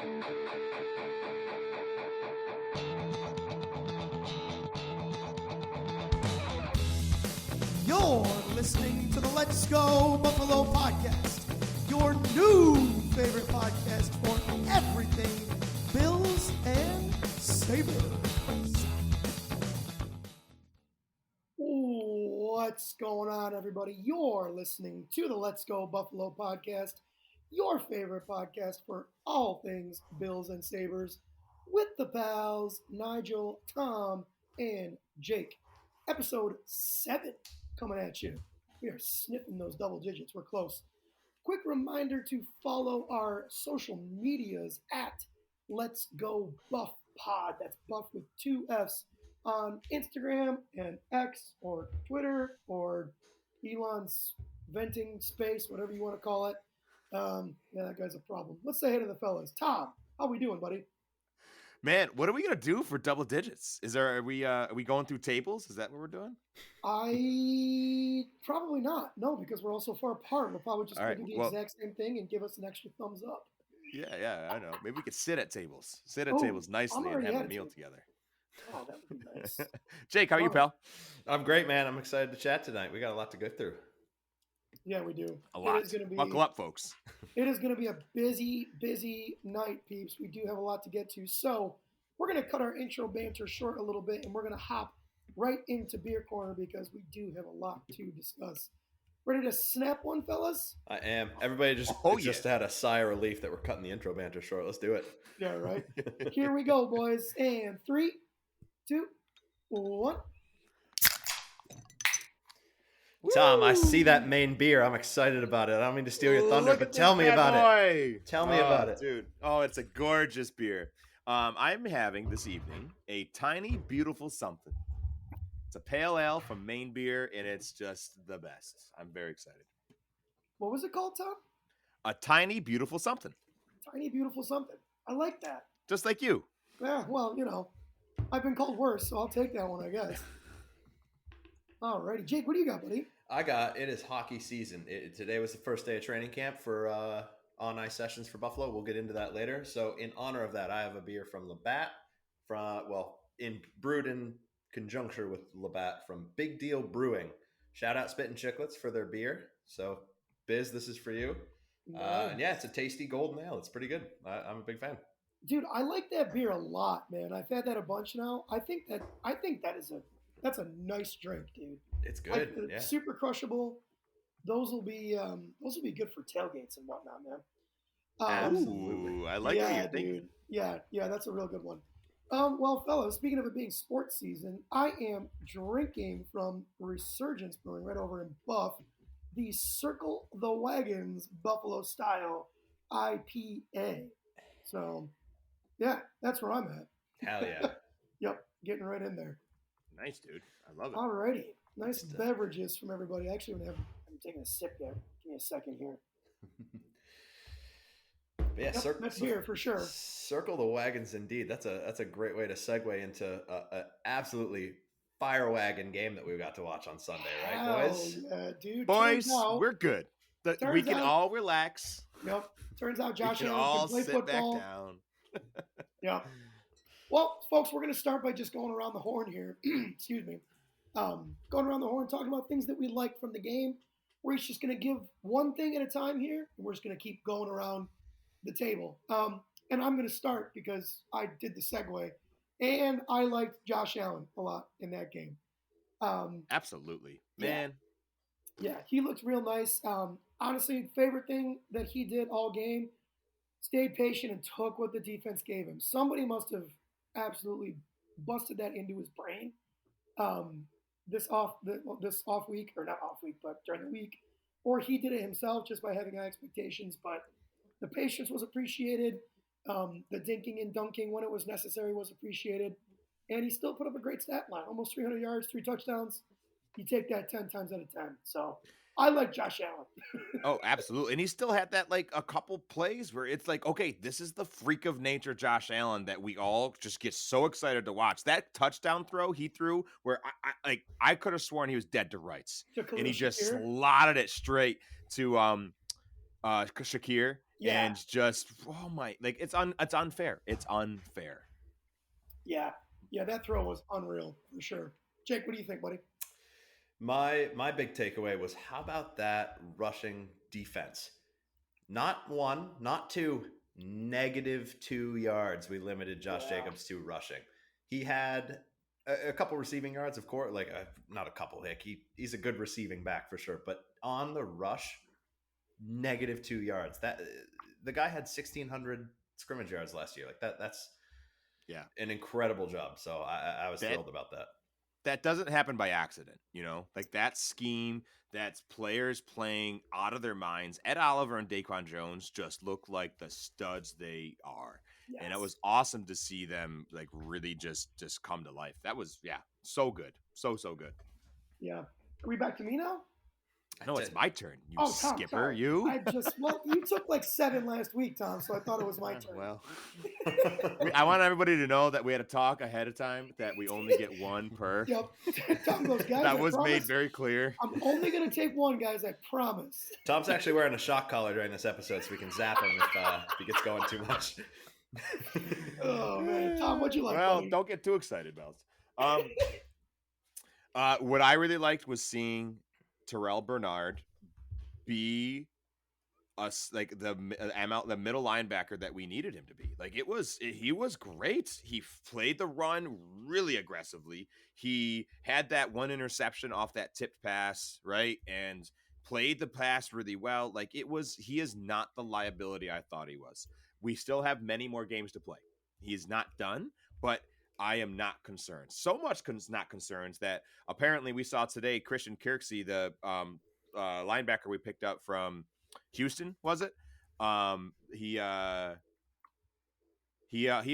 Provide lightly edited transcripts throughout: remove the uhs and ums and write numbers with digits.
You're listening to the Let's Go Buffalo podcast, your new favorite podcast for everything Bills and Sabres. What's going on, everybody? You're listening to the Let's Go Buffalo podcast, your favorite podcast for all things Bills and Sabres, with the pals Nigel, Tom, and Jake. Episode 7 coming at you. We are sniffing those double digits. We're close. Quick reminder to follow our social medias at Let's Go Buff Pod. That's Buff with 2 F's on Instagram and X or Twitter or Elon's venting space, whatever you want to call it. Yeah, that guy's a problem. Let's say hey to the fellas. Tom, how we doing, buddy? Man, what are we gonna do for double digits? Are we going through tables? Is that what we're doing? I probably not. No, because we're all so far apart. We're probably just All going right, to do the exact same thing and give us an extra thumbs up. Yeah, I know. Maybe we could sit at tables. Sit at tables nicely and have a meal together. Oh, that would be nice. Jake, how are you, pal? I'm great, man. I'm excited to chat tonight. We got a lot to go through. Yeah, we do. A lot. Buckle up, folks. It is going to be a busy night, peeps. We do have a lot to get to. So we're going to cut our intro banter short a little bit, and we're going to hop right into Beer Corner because we do have a lot to discuss. Ready to snap one, fellas? I am. Everybody just had a sigh of relief that we're cutting the intro banter short. Let's do it. Yeah, right. Here we go, boys. And 3, 2, 1. Tom, I see that main beer. I'm excited about it. I don't mean to steal your thunder, but tell me about it. Tell me about it. Dude. Oh, it's a gorgeous beer. I'm having this evening a tiny, beautiful something. It's a pale ale from Maine Beer, and it's just the best. I'm very excited. What was it called, Tom? A tiny, beautiful something. Tiny, beautiful something. I like that. Just like you. Yeah, well, I've been called worse, so I'll take that one, I guess. Alrighty. Jake, what do you got, buddy? It is hockey season. Today was the first day of training camp for on-ice sessions for Buffalo. We'll get into that later. So in honor of that, I have a beer from Labatt, brewed in conjunction with Labatt from Big Deal Brewing. Shout out Spit and Chicklets for their beer. So, Biz, this is for you. Nice. And yeah, it's a tasty golden ale. It's pretty good. I'm a big fan. Dude, I like that beer a lot, man. I've had that a bunch now. I think that's a nice drink, dude. It's good. Yeah. Super crushable. Those will be good for tailgates and whatnot, man. Absolutely. I like what you're thinking. Dude. Yeah, that's a real good one. Well, fellas, speaking of it being sports season, I am drinking from Resurgence Brewing right over in Buff, the Circle the Wagons Buffalo Style IPA. So, yeah, that's where I'm at. Hell yeah. Yep, getting right in there. Nice, dude. I love it. Alrighty. Nice beverages from everybody. Actually, I'm taking a sip there. Give me a second here. Yeah, that's here for sure. Circle the Wagons, indeed. That's a great way to segue into a absolutely fire wagon game that we got to watch on Sunday, right, boys? Yeah, dude. Boys, we're good. We can all relax. Yep. Turns out Josh Allen can play sit football. Back down. Yeah. Well, folks, we're going to start by just going around the horn here. Excuse me. Going around the horn, talking about things that we like from the game. We're each just going to give one thing at a time here, and we're just going to keep going around the table. And I'm going to start because I did the segue, and I liked Josh Allen a lot in that game. Absolutely, man. Yeah, he looked real nice. Honestly, favorite thing that he did all game, stayed patient and took what the defense gave him. Somebody must have absolutely busted that into his brain. This off week, or not off week, but during the week, or he did it himself just by having high expectations. But the patience was appreciated. The dinking and dunking when it was necessary was appreciated, and he still put up a great stat line, almost 300 yards, 3 touchdowns. You take that 10 times out of 10. So I like Josh Allen. Oh, absolutely. And he still had that, like, a couple plays where it's like, okay, this is the freak of nature Josh Allen that we all just get so excited to watch. That touchdown throw he threw where I could have sworn he was dead to rights. And he just slotted it straight to Shakir. Yeah, and just it's unfair. It's unfair. yeah, yeah. That throw was unreal for sure. Jake, what do you think, buddy? My big takeaway was how about that rushing defense? Not one, not two, -2 yards. We limited Josh Yeah, Jacobs to rushing. He had a couple receiving yards, of course, like not a couple. Hick, he's a good receiving back for sure, but on the rush, -2 yards. That the guy had 1,600 scrimmage yards last year. Like that's Yeah. an incredible job. So I was That thrilled about that. that doesn't happen by accident, Like that scheme, that's players playing out of their minds. Ed Oliver and Daquan Jones just look like the studs they are. And it yes, was awesome to see them like really just come to life. That was so good. So good. yeah. Are we back to me now? No, it's my turn. You Oh, Tom, skipper, sorry. you. You took like 7 last week, Tom, so I thought it was my turn. Well, I want everybody to know that we had a talk ahead of time that we only get one per. Yep. Tom goes, guys. That was made very clear. I'm only going to take one, guys. I promise. Tom's actually wearing a shock collar during this episode, so we can zap him if he gets going too much. Oh man, Tom, what'd you like? Well, buddy? don't get too excited, Bells. What I really liked was seeing Terrell Bernard be us like the middle linebacker that we needed him to be. Like he was great. He played the run really aggressively. He had that one interception off that tipped pass, right? And played the pass really well. Like he is not the liability I thought he was. We still have many more games to play. He's not done, but I am not concerned. So much not concerned that apparently we saw today Christian Kirksey, the linebacker we picked up from Houston, was it? He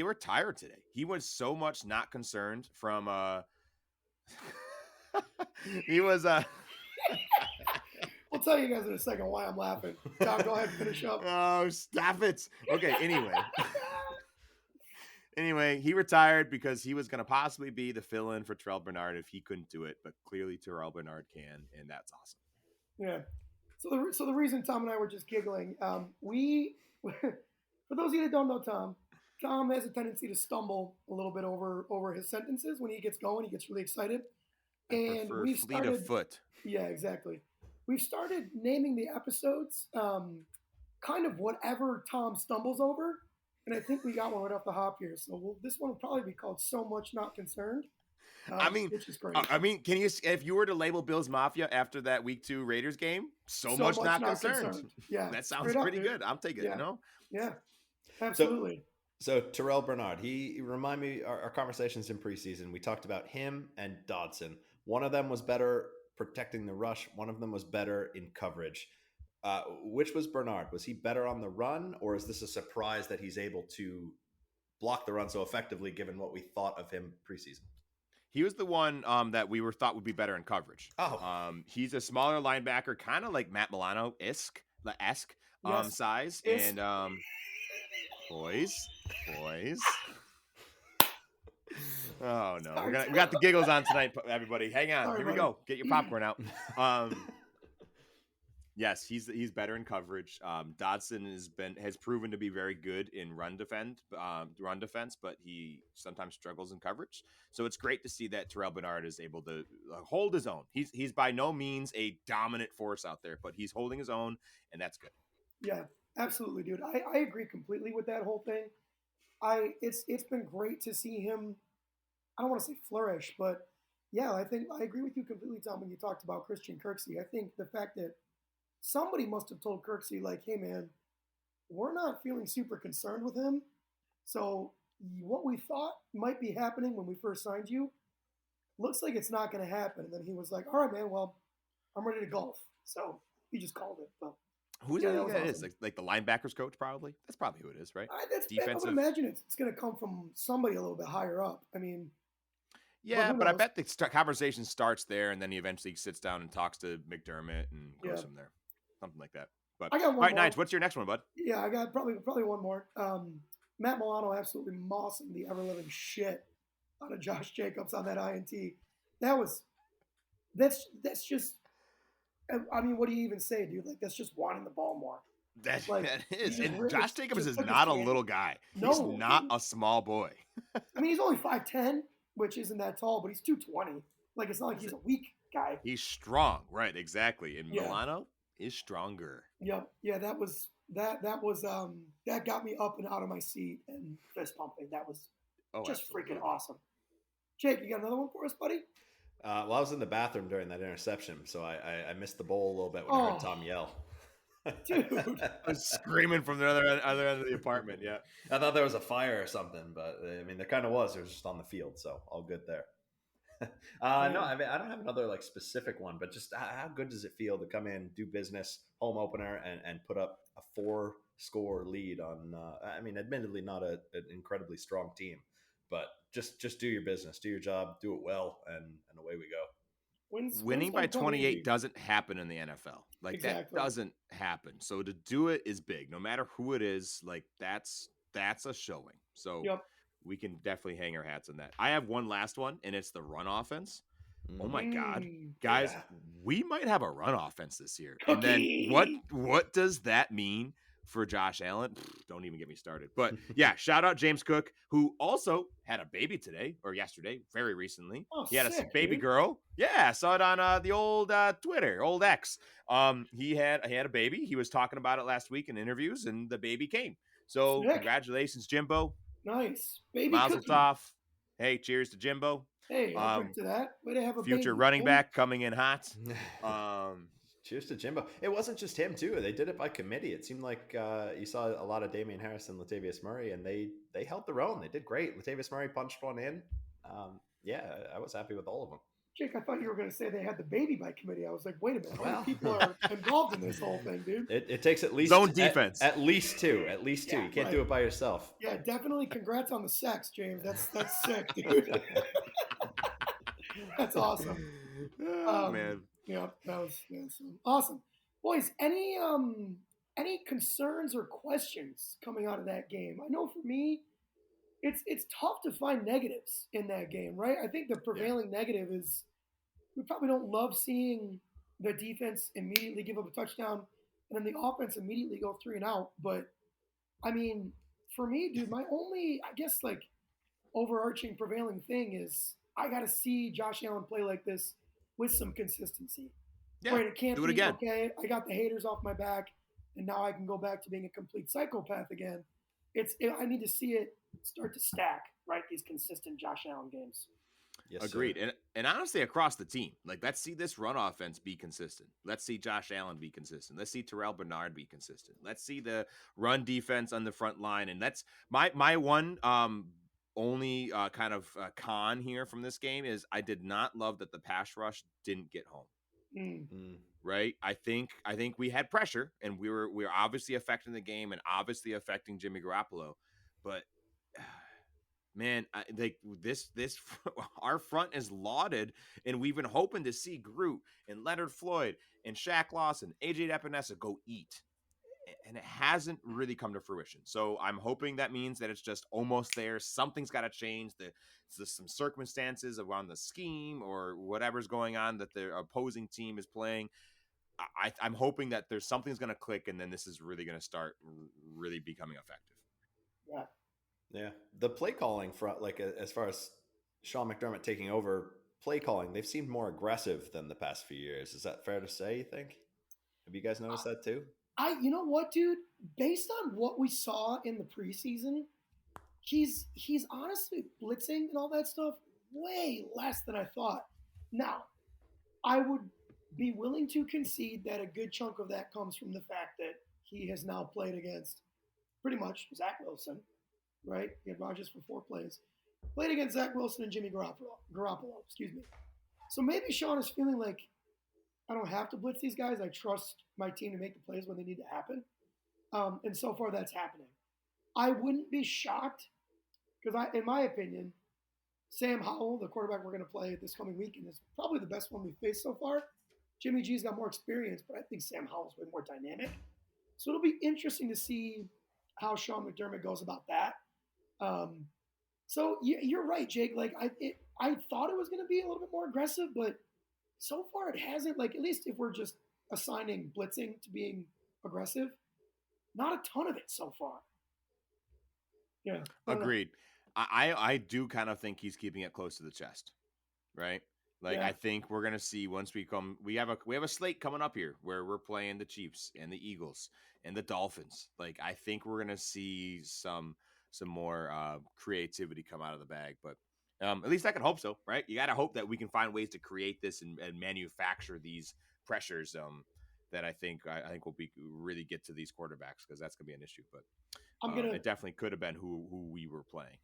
retired today. He was so much not concerned from he was I'll tell you guys in a second why I'm laughing. Tom, go ahead and finish up. Oh, stop it. Okay, anyway, he retired because he was going to possibly be the fill-in for Terrell Bernard if he couldn't do it, but clearly Terrell Bernard can, and that's awesome. Yeah. So the reason Tom and I were just giggling, we, for those of you that don't know Tom has a tendency to stumble a little bit over his sentences when he gets going. He gets really excited, and we've fleet started. Of foot. Yeah, exactly. We've started naming the episodes kind of whatever Tom stumbles over, and I think we got one right off the hop here. So this one will probably be called "So Much Not Concerned." Which is great. Can you, if you were to label Bills Mafia after that Week 2 Raiders game, so much not concerned. Yeah, that sounds pretty good. I'm taking it. Yeah, absolutely. So Terrell Bernard, he remind me our conversations in preseason. We talked about him and Dodson. One of them was better protecting the rush. One of them was better in coverage. Which was Bernard? Was he better on the run, or is this a surprise that he's able to block the run so effectively, given what we thought of him preseason? He was the one that we thought would be better in coverage. He's a smaller linebacker, kind of like Matt Milano-esque size. And boys. Oh no, we got the giggles on tonight, everybody. Hang on, Sorry, here we go. Get your popcorn out. Yes, he's better in coverage. Dodson has proven to be very good in run defense, but he sometimes struggles in coverage. So it's great to see that Terrell Bernard is able to hold his own. He's by no means a dominant force out there, but he's holding his own, and that's good. Yeah, absolutely, dude. I agree completely with that whole thing. It's been great to see him. I don't want to say flourish, but yeah, I agree with you completely, Tom, when you talked about Christian Kirksey. I think the fact that somebody must have told Kirksey, like, hey, man, we're not feeling super concerned with him. So what we thought might be happening when we first signed you looks like it's not going to happen. And then he was like, all right, man, well, I'm ready to golf. So he just called it. But who do you think that is? Like the linebackers coach, probably? That's probably who it is, right? I would imagine it's going to come from somebody a little bit higher up. I mean, yeah, but I bet the conversation starts there, and then he eventually sits down and talks to McDermott and goes from there. Something like that. But I got one all right, more. Nines, what's your next one, bud? Yeah, I got probably one more. Matt Milano absolutely mossing the ever-living shit out of Josh Jacobs on that INT. That's just, I mean, what do you even say, dude? Like, that's just wanting the ball more. Like That he is. just And Josh it's Jacobs just is took his not a cannon. little guy. He's No, not a small boy. I mean he's only 5'10", which isn't that tall, but he's 220. Like it's not like he's a weak guy. He's strong, right? Exactly. And Yeah. Milano is stronger. Yep. Yeah, that was that got me up and out of my seat and fist pumping. That was just Absolutely. freaking awesome. Jake, you got another one for us, buddy? Well, I was in the bathroom during that interception, so I missed the bowl a little bit when I heard Tom yell. Dude. I was screaming from the other end of the apartment. Yeah. I thought there was a fire or something, but I mean, there kind of was. It was just on the field, so all good there. No, I mean, I don't have another like specific one, but just how good does it feel to come in, do business, home opener, and put up a 4-score lead on? I mean, admittedly, not an incredibly strong team, but just do your business, do your job, do it well, and away we go. Winning by 28 doesn't happen in the NFL. Like Exactly. that doesn't happen. So to do it is big. No matter who it is, like that's a showing. So Yep. we can definitely hang our hats on that. I have one last one, and it's the run offense. Oh my God, guys, yeah. we might have a run offense this year. Cookie. And then what does that mean for Josh Allen? Don't even get me started. But yeah, shout out James Cook, who also had a baby today or yesterday, very recently. Oh, he had sick, a baby dude. girl. Yeah, I saw it on the old Twitter, old X. He had a baby. He was talking about it last week in interviews, and the baby came. So Sick. Congratulations, Jimbo. Nice. Baby Mazel cookie. tov. Hey, cheers to Jimbo. Hey, I'll drink to that. Way to have a Future baby, running man. back coming in hot. Cheers to Jimbo. It wasn't just him too. They did it by committee. It seemed like you saw a lot of Damian Harris and Latavius Murray, and they held their own. They did great. Latavius Murray punched one in. Yeah, I was happy with all of them. Jake, I thought you were going to say they had the baby by committee. I was like, wait a minute, how many people are involved in this whole thing, dude? It takes at least zone defense. At least two. At least two. Yeah, you can't right. do it by yourself. Yeah, definitely. Congrats on the sex, James. That's sick, dude. That's awesome. Oh, man. Yeah, that was awesome. Boys, any concerns or questions coming out of that game? I know for me, it's tough to find negatives in that game, right? I think the prevailing negative is we probably don't love seeing the defense immediately give up a touchdown and then the offense immediately go 3 and out. But I mean, for me, dude, my only, I guess, like overarching prevailing thing is I got to see Josh Allen play like this with some consistency. Yeah, right? It can't do it be, again. okay, I got the haters off my back, and now I can go back to being a complete psychopath again. I need to see it start to stack, right? These consistent Josh Allen games. Yes, agreed. And honestly, across the team, like let's see this run offense be consistent. Let's see Josh Allen be consistent. Let's see Terrell Bernard be consistent. Let's see the run defense on the front line. And that's my one only kind of con here from this game is I did not love that the pass rush didn't get home. Right? I think we had pressure, and we were obviously affecting the game and obviously affecting Jimmy Garoppolo, but. Man, this our front is lauded, and we've been hoping to see Groot and Leonard Floyd and Shaq Lawson, AJ Epinesa go eat, and it hasn't really come to fruition. So I'm hoping that means that it's just almost there. Something's got to change. There's some circumstances around the scheme or whatever's going on that the opposing team is playing. I'm hoping that there's something's going to click, and then this is really going to start really becoming effective. Yeah. Yeah, the play calling for like as far as Sean McDermott taking over play calling, they've seemed more aggressive than the past few years. Is that fair to say? You think? Have you guys noticed that too? You know what, dude? Based on what we saw in the preseason, he's honestly blitzing and all that stuff way less than I thought. Now, I would be willing to concede that a good chunk of that comes from the fact that he has now played against pretty much Zach Wilson. Right? He had Rodgers for 4 plays. Played against Zach Wilson and Jimmy Garoppolo, excuse me. So maybe Sean is feeling like I don't have to blitz these guys. I trust my team to make the plays when they need to happen. And so far that's happening. I wouldn't be shocked because in my opinion, Sam Howell, the quarterback we're going to play this coming weekend, is probably the best one we've faced so far. Jimmy G's got more experience, but I think Sam Howell's way more dynamic. So it'll be interesting to see how Sean McDermott goes about that. So you're right, Jake. Like I thought it was going to be a little bit more aggressive, but so far it hasn't. Like at least if we're just assigning blitzing to being aggressive, Not a ton of it so far. Yeah, I don't know. Agreed. I do kind of think he's keeping it close to the chest, right? Like Yeah, I think we're gonna see once we have a slate coming up here where we're playing the Chiefs and the Eagles and the Dolphins. Like I think we're gonna see some more creativity come out of the bag, but at least I can hope so, right? You got to hope that we can find ways to create this and manufacture these pressures. That I think will be really get to these quarterbacks because that's gonna be an issue. But I'm gonna it definitely could have been who we were playing.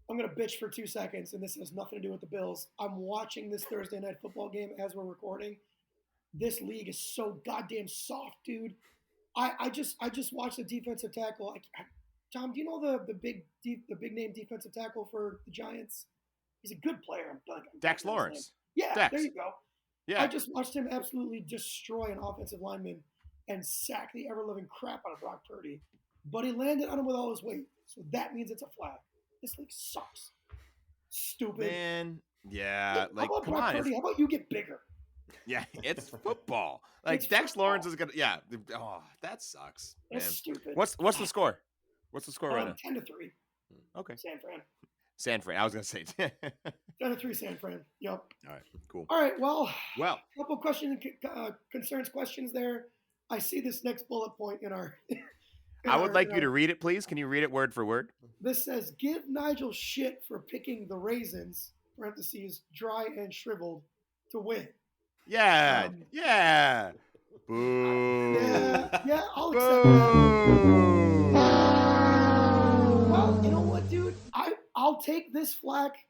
I'm gonna bitch for 2 seconds, and this has nothing to do with the Bills. I'm watching this Thursday night football game as we're recording. This league is so goddamn soft, dude. I just watched the defensive tackle. Tom, do you know the big name defensive tackle for the Giants? He's a good player. I'm Dex blanking on his name. Lawrence. Yeah, there Dex. you go. I Yeah. just watched him absolutely destroy an offensive lineman and sack the ever living crap out of Brock Purdy. But he landed on him with all his weight, so that means it's a flag. This league sucks. Stupid. Man. Yeah. How Like, about come Brock on. Purdy? How about you get bigger? Yeah, it's football. Like It's Dex football. Lawrence is gonna. Yeah. Oh, that sucks, man. That's stupid. What's the score? What's the score right now? 10-3. Okay. San Fran. San Fran. I was gonna say. 10-3 San Fran. Yep. All right. Cool. All right. Well, Well, a couple concerns, questions there. I see this next bullet point in our. I would like you to read it, please. Can you read it word for word? This says, "Give Nigel shit for picking the raisins (parentheses dry and shriveled) to win." Yeah. Yeah. Boo. Yeah, I'll accept that. Boo. Well, you know what, dude? I'll take this flack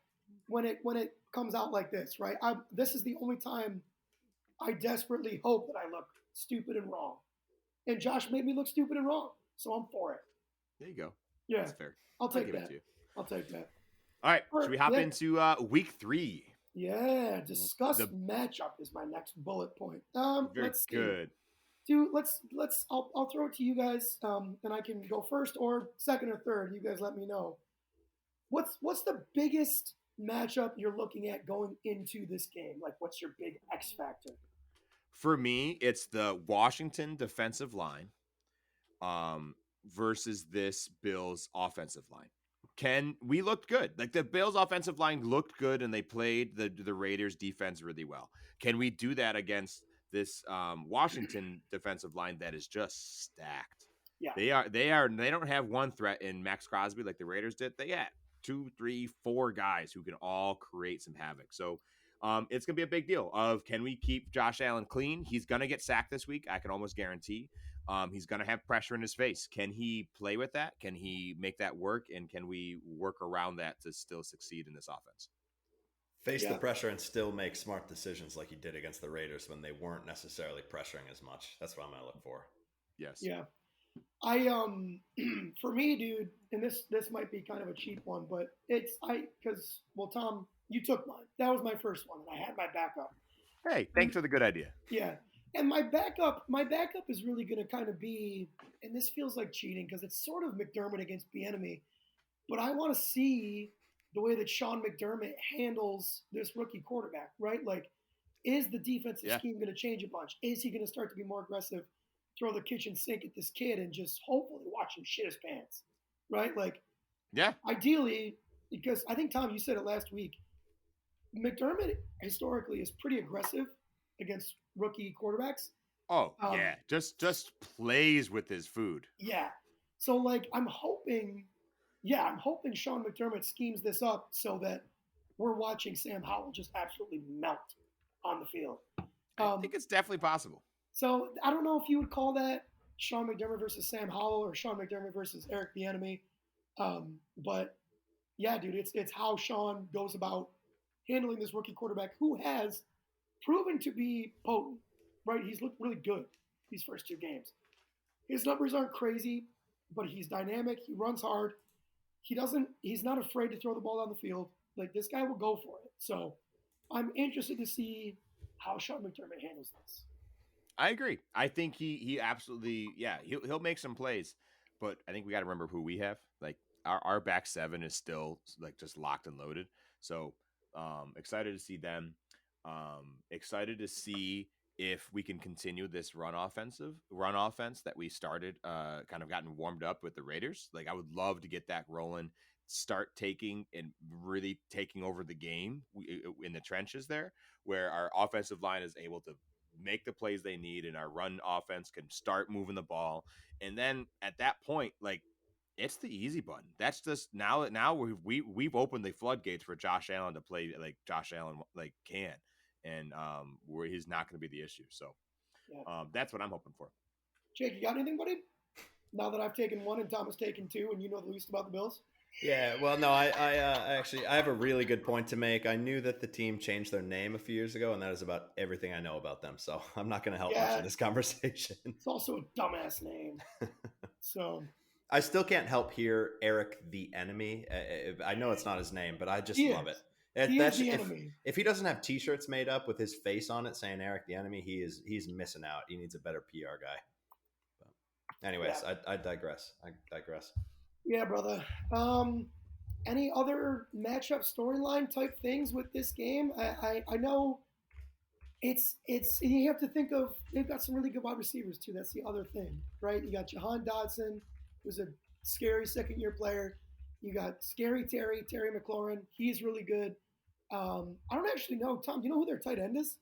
when it comes out like this, right? This is the only time I desperately hope that I look stupid and wrong. And Josh made me look stupid and wrong, so I'm for it. There you go. Yeah, That's fair. I'll take give it that. to you. I'll take that. All right. Should we hop Yeah. into week 3? Yeah, discuss matchup is my next bullet point. Very Let's see. good. Dude, I'll throw it to you guys, and I can go first or second or third. You guys let me know. What's the biggest matchup you're looking at going into this game? Like, what's your big X factor? For me, it's the Washington defensive line versus this Bills offensive line. We looked good. Like the Bills offensive line looked good and they played the Raiders defense really well. Can we do that against this Washington defensive line that is just stacked? Yeah. They don't have one threat in Max Crosby like the Raiders did. They got 2, 3, 4 guys who can all create some havoc. So it's gonna be a big deal of can we keep Josh Allen clean? He's gonna get sacked this week. I can almost guarantee. He's going to have pressure in his face. Can he play with that? Can he make that work? And can we work around that to still succeed in this offense? Face the pressure and still make smart decisions like he did against the Raiders when they weren't necessarily pressuring as much. That's what I'm going to look for. Yes. Yeah. For me, dude, and this might be kind of a cheap one, but because Tom, you took mine. That was my first one, and I had my backup. Hey, thanks for the good idea. Yeah. And my backup is really going to kind of be, and this feels like cheating because it's sort of McDermott against Bieniemy, but I want to see the way that Sean McDermott handles this rookie quarterback, right? Like, is the defensive scheme going to change a bunch? Is he going to start to be more aggressive, throw the kitchen sink at this kid, and just hopefully watch him shit his pants, right? Like, ideally, because I think, Tom, you said it last week, McDermott historically is pretty aggressive against rookie quarterbacks. Oh, yeah. Just plays with his food. Yeah. So, like, I'm hoping Sean McDermott schemes this up so that we're watching Sam Howell just absolutely melt on the field. I think it's definitely possible. So, I don't know if you would call that Sean McDermott versus Sam Howell or Sean McDermott versus Eric Bieniemy. But, yeah, dude, it's how Sean goes about handling this rookie quarterback who has proven to be potent, right? He's looked really good these first 2 games. His numbers aren't crazy, but he's dynamic. He runs hard. He's not afraid to throw the ball down the field. Like, this guy will go for it. So I'm interested to see how Sean McDermott handles this. I agree. I think he absolutely, he'll make some plays, but I think we got to remember who we have. Like our back 7 is still like just locked and loaded. So excited to see them. Excited to see if we can continue this run offense that we started, kind of gotten warmed up with the Raiders. Like I would love to get that rolling, start taking and really taking over the game in the trenches there, where our offensive line is able to make the plays they need and our run offense can start moving the ball. And then at that point, like it's the easy button. That's just now we've opened the floodgates for Josh Allen to play like Josh Allen like can, and where he's not going to be the issue. So Yeah. that's what I'm hoping for. Jake, you got anything, buddy? Now that I've taken one and Tom has taken two, and you know the least about the Bills. Yeah, well, no, I actually I have a really good point to make. I knew that the team changed their name a few years ago, and that is about everything I know about them. So I'm not going to help much in this conversation. It's also a dumbass name. So I still can't help hear Eric the Enemy. I know it's not his name, but I just love it. He is the enemy. If he doesn't have T-shirts made up with his face on it saying Eric the Enemy, he's missing out. He needs a better PR guy. But anyways, yeah. I digress. Yeah, brother. Any other matchup storyline type things with this game? I know it's you have to think of, they've got some really good wide receivers too. That's the other thing, right? You got Jahan Dotson, who's a scary second-year player. You got Terry McLaurin. He's really good. I don't actually know. Tom, do you know who their tight end is?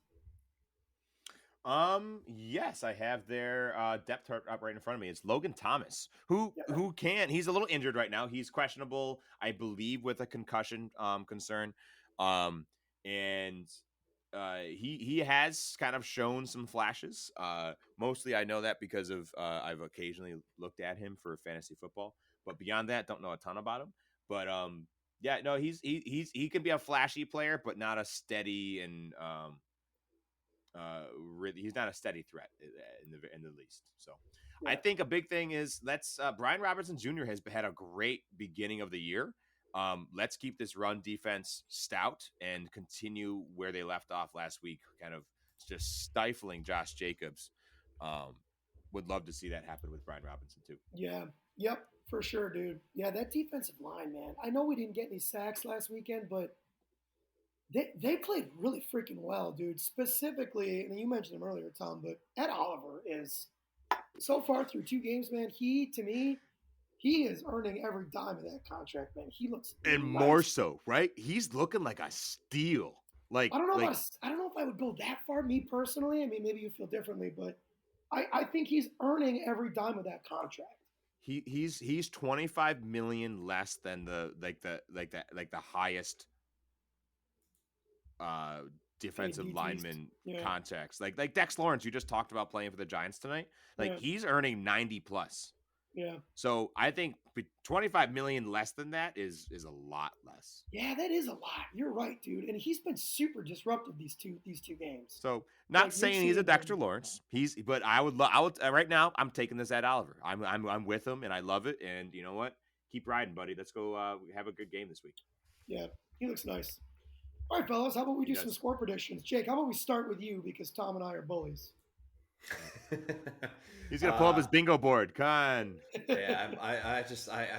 Yes, I have their depth chart up right in front of me. It's Logan Thomas, who he's a little injured right now. He's questionable, I believe, with a concussion concern. And he has kind of shown some flashes. Mostly I know that because of I've occasionally looked at him for fantasy football, but beyond that, don't know a ton about him. But yeah, no, he can be a flashy player, but not a steady and really, he's not a steady threat in the least. So yeah. I think a big thing is Brian Robinson Jr. has had a great beginning of the year. Let's keep this run defense stout and continue where they left off last week, kind of just stifling Josh Jacobs. Would love to see that happen with Brian Robinson too. Yeah. Yep. For sure, dude. Yeah, that defensive line, man. I know we didn't get any sacks last weekend, but they played really freaking well, dude. Specifically, and you mentioned him earlier, Tom, but Ed Oliver is, so far through 2 games, man, he is earning every dime of that contract, man. He looks and nice. More so, right? He's looking like a steal. Like I don't know if I would go that far, me personally. I mean, maybe you feel differently, but I think he's earning every dime of that contract. He's $25 million less than the highest defensive lineman contracts. Like Dex Lawrence, you just talked about playing for the Giants tonight. Like he's earning 90 plus. Yeah. So I think 25 million less than that is a lot less. Yeah, that is a lot. You're right, dude. And he's been super disruptive these two games. So not saying he's a Dexter Lawrence. But I would right now I'm taking this Ed Oliver. I'm with him and I love it. And you know what? Keep riding, buddy. Let's go have a good game this week. Yeah, he looks nice. All right, fellas, how about we do some score predictions? Jake, how about we start with you because Tom and I are bullies. He's gonna pull up his bingo board. Come on. Yeah, I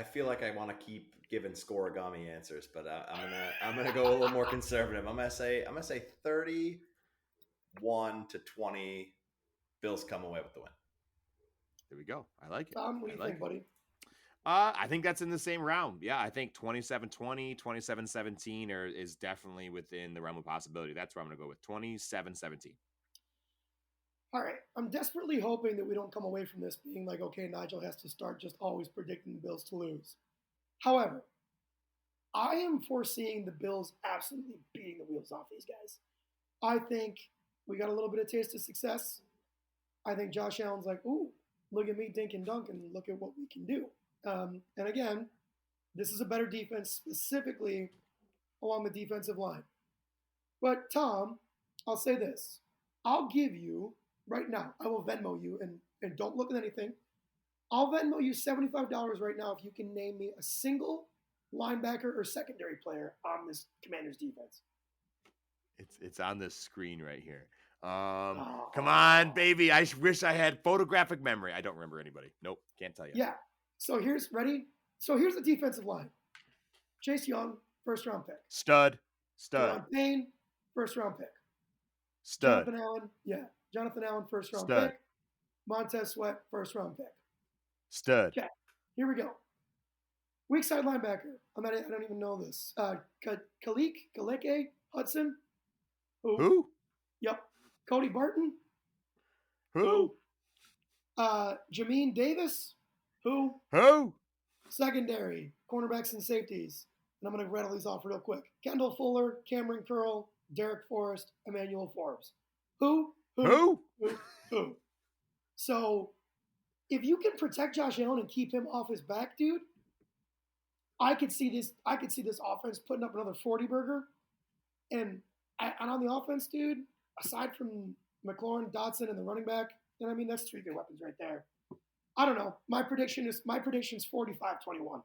feel like I want to keep giving scoregami answers, but I'm gonna go a little more conservative. I'm gonna say 31-20. Bills come away with the win. There we go. I like it. Tom, what do you think, buddy? I think that's in the same realm. Yeah, I think 27-20, 27-17 is definitely within the realm of possibility. That's where I'm going to go with 27-17. All right. I'm desperately hoping that we don't come away from this being like, okay, Nigel has to start just always predicting the Bills to lose. However, I am foreseeing the Bills absolutely beating the wheels off these guys. I think we got a little bit of taste of success. I think Josh Allen's like, ooh, look at me dink and dunk and look at what we can do. And again, this is a better defense, specifically along the defensive line. But Tom, I'll say this. I'll give you, right now, I will Venmo you, and don't look at anything. I'll Venmo you $75 right now if you can name me a single linebacker or secondary player on this Commanders defense. It's on this screen right here. Come on, baby. I wish I had photographic memory. I don't remember anybody. Nope, can't tell you. Yeah. So here's the defensive line. Chase Young, first-round pick. Stud. Deron Payne, first-round pick. Stud. Jonathan Allen, yeah. Jonathan Allen, first round Stud. pick. Montez Sweat, first round pick. Stud. Okay, here we go. Weak side linebacker. I don't even know this. Kalike Hudson. Who? Yep. Cody Barton. Who? Jameen Davis. Who? Secondary, cornerbacks and safeties. And I'm going to rattle these off real quick. Kendall Fuller, Cameron Curl, Derek Forrest, Emmanuel Forbes. Who? So if you can protect Josh Allen and keep him off his back, dude, I could see this offense putting up another 40 burger. And on the offense, dude, aside from McLaurin, Dotson, and the running back, and I mean that's three good weapons right there. I don't know. My prediction's 45-21.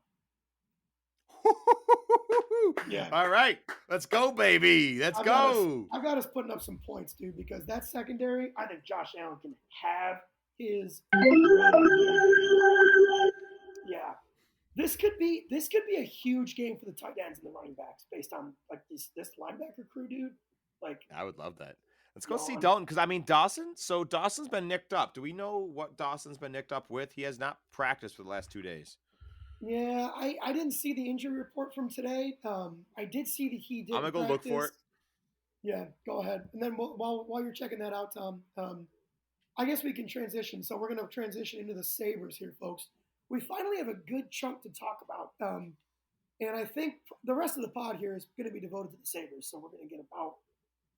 Yeah. All right. Let's go, baby. Let's go. I've got us putting up some points, dude, because that secondary, I think Josh Allen can have his. Yeah. This could be a huge game for the tight ends and the running backs based on like this linebacker crew, dude. Like I would love that. Let's go see Dalton because I mean Dawson. So Dawson's been nicked up. Do we know what Dawson's been nicked up with? He has not practiced for the last 2 days. Yeah, I didn't see the injury report from today. I did see that he did. I'm gonna go look for it. Yeah, go ahead. And then while you're checking that out, Tom, I guess we can transition. So we're gonna transition into the Sabres here, folks. We finally have a good chunk to talk about, and I think the rest of the pod here is going to be devoted to the Sabres. So we're going to get about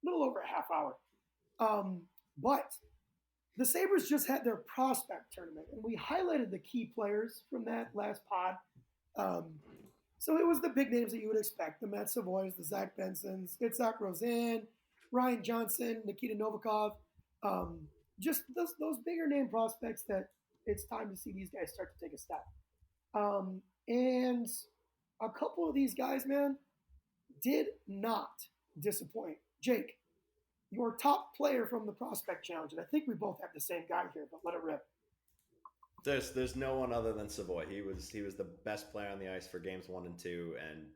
a little over a half hour. But the Sabres just had their prospect tournament, and we highlighted the key players from that last pod. So it was the big names that you would expect: the Matt Savoys, the Zach Bensons, Itzhak Rosen, Ryan Johnson, Nikita Novikov. Just those bigger name prospects that it's time to see these guys start to take a step. And a couple of these guys, man, did not disappoint. Jake, your top player from the Prospect Challenge, and I think we both have the same guy here, but let it rip. There's no one other than Savoy. He was the best player on the ice for games 1 and 2, and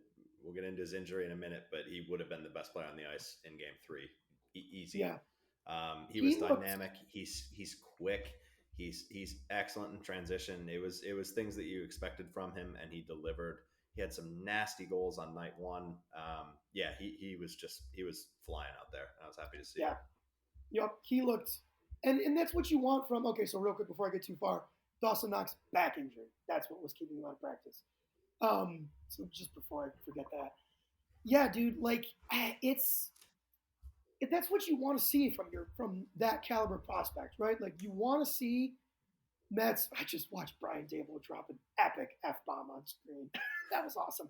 we'll get into his injury in a minute, but he would have been the best player on the ice in game 3. Easy. Yeah. He was dynamic. He's quick. He's excellent in transition. It was things that you expected from him, and he delivered. He had some nasty goals on night 1. He was flying out there. I was happy to see. Yeah, yep. He looked, and that's what you want from. Okay, so real quick before I get too far, Dawson Knox back injury. That's what was keeping him out of practice. So just before I forget that, yeah, dude, like that's what you want to see from that caliber prospect, right? Like you want to see Mets. I just watched Brian Dable drop an epic F-bomb on screen. That was awesome.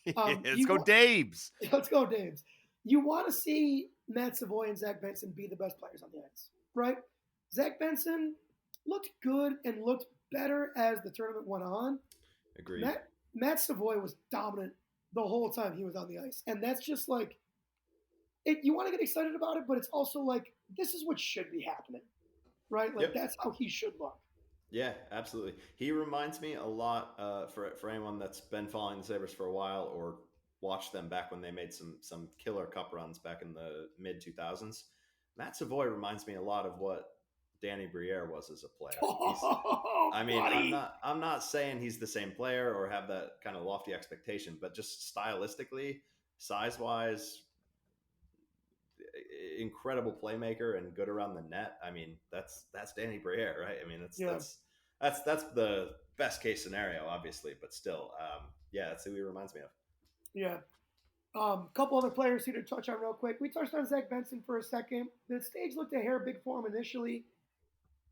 Let's go Dabes. Let's go Dabes. You want to see Matt Savoy and Zach Benson be the best players on the ice, right? Zach Benson looked good and looked better as the tournament went on. Agreed. Matt Savoy was dominant the whole time he was on the ice. And that's just like, you want to get excited about it, but it's also like, this is what should be happening, right? Like, That's how he should look. Yeah, absolutely. He reminds me a lot for anyone that's been following the Sabres for a while or watched them back when they made some killer cup runs back in the mid 2000s. Matt Savoy reminds me a lot of what Danny Briere was as a player. I'm not saying he's the same player or have that kind of lofty expectation, but just stylistically, size-wise, incredible playmaker and good around the net. I mean, that's Danny Briere, right? I mean, that's the best case scenario, obviously, but still, that's who he reminds me of. Yeah. Couple other players here to touch on real quick. We touched on Zach Benson for a second. The stage looked a hair big for him initially.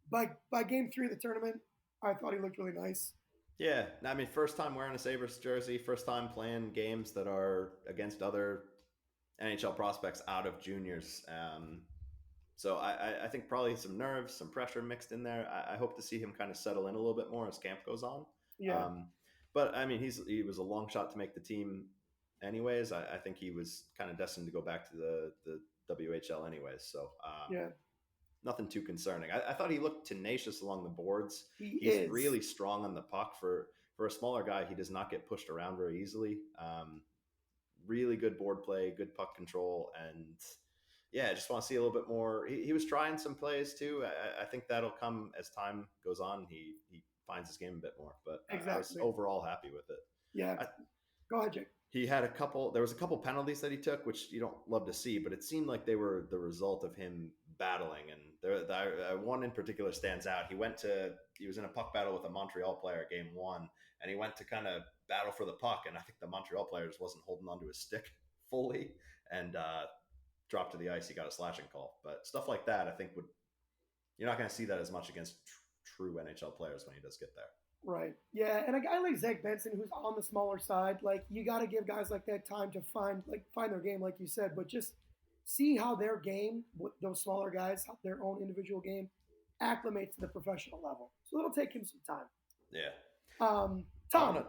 By game 3 of the tournament, I thought he looked really nice. Yeah, I mean, first time wearing a Sabres jersey, first time playing games that are against other NHL prospects out of juniors. So I think probably some nerves, some pressure mixed in there. I hope to see him kind of settle in a little bit more as camp goes on. Yeah. But I mean, he was a long shot to make the team anyways. I think he was kind of destined to go back to the WHL anyways. So nothing too concerning. I thought he looked tenacious along the boards. He's really strong on the puck for a smaller guy. He does not get pushed around very easily. Really good board play, good puck control, and yeah, I just want to see a little bit more. He was trying some plays too. I think that'll come as time goes on. He finds his game a bit more, but I was Exactly. overall happy with it. Yeah. I, Go ahead, Jake. he had there was a couple penalties that he took, which you don't love to see, but it seemed like they were the result of him battling. And one in particular stands out. He was in a puck battle with a Montreal player game 1, and he went to kind of battle for the puck. And I think the Montreal player just wasn't holding onto his stick fully and dropped to the ice. He got a slashing call, but stuff like that, I think you're not going to see that as much against true NHL players when he does get there. Right. Yeah, and a guy like Zach Benson, who's on the smaller side, like you got to give guys like that time to find their game, like you said, but just see how their game, with those smaller guys, how their own individual game acclimates to the professional level. So it'll take him some time. Yeah. Tom.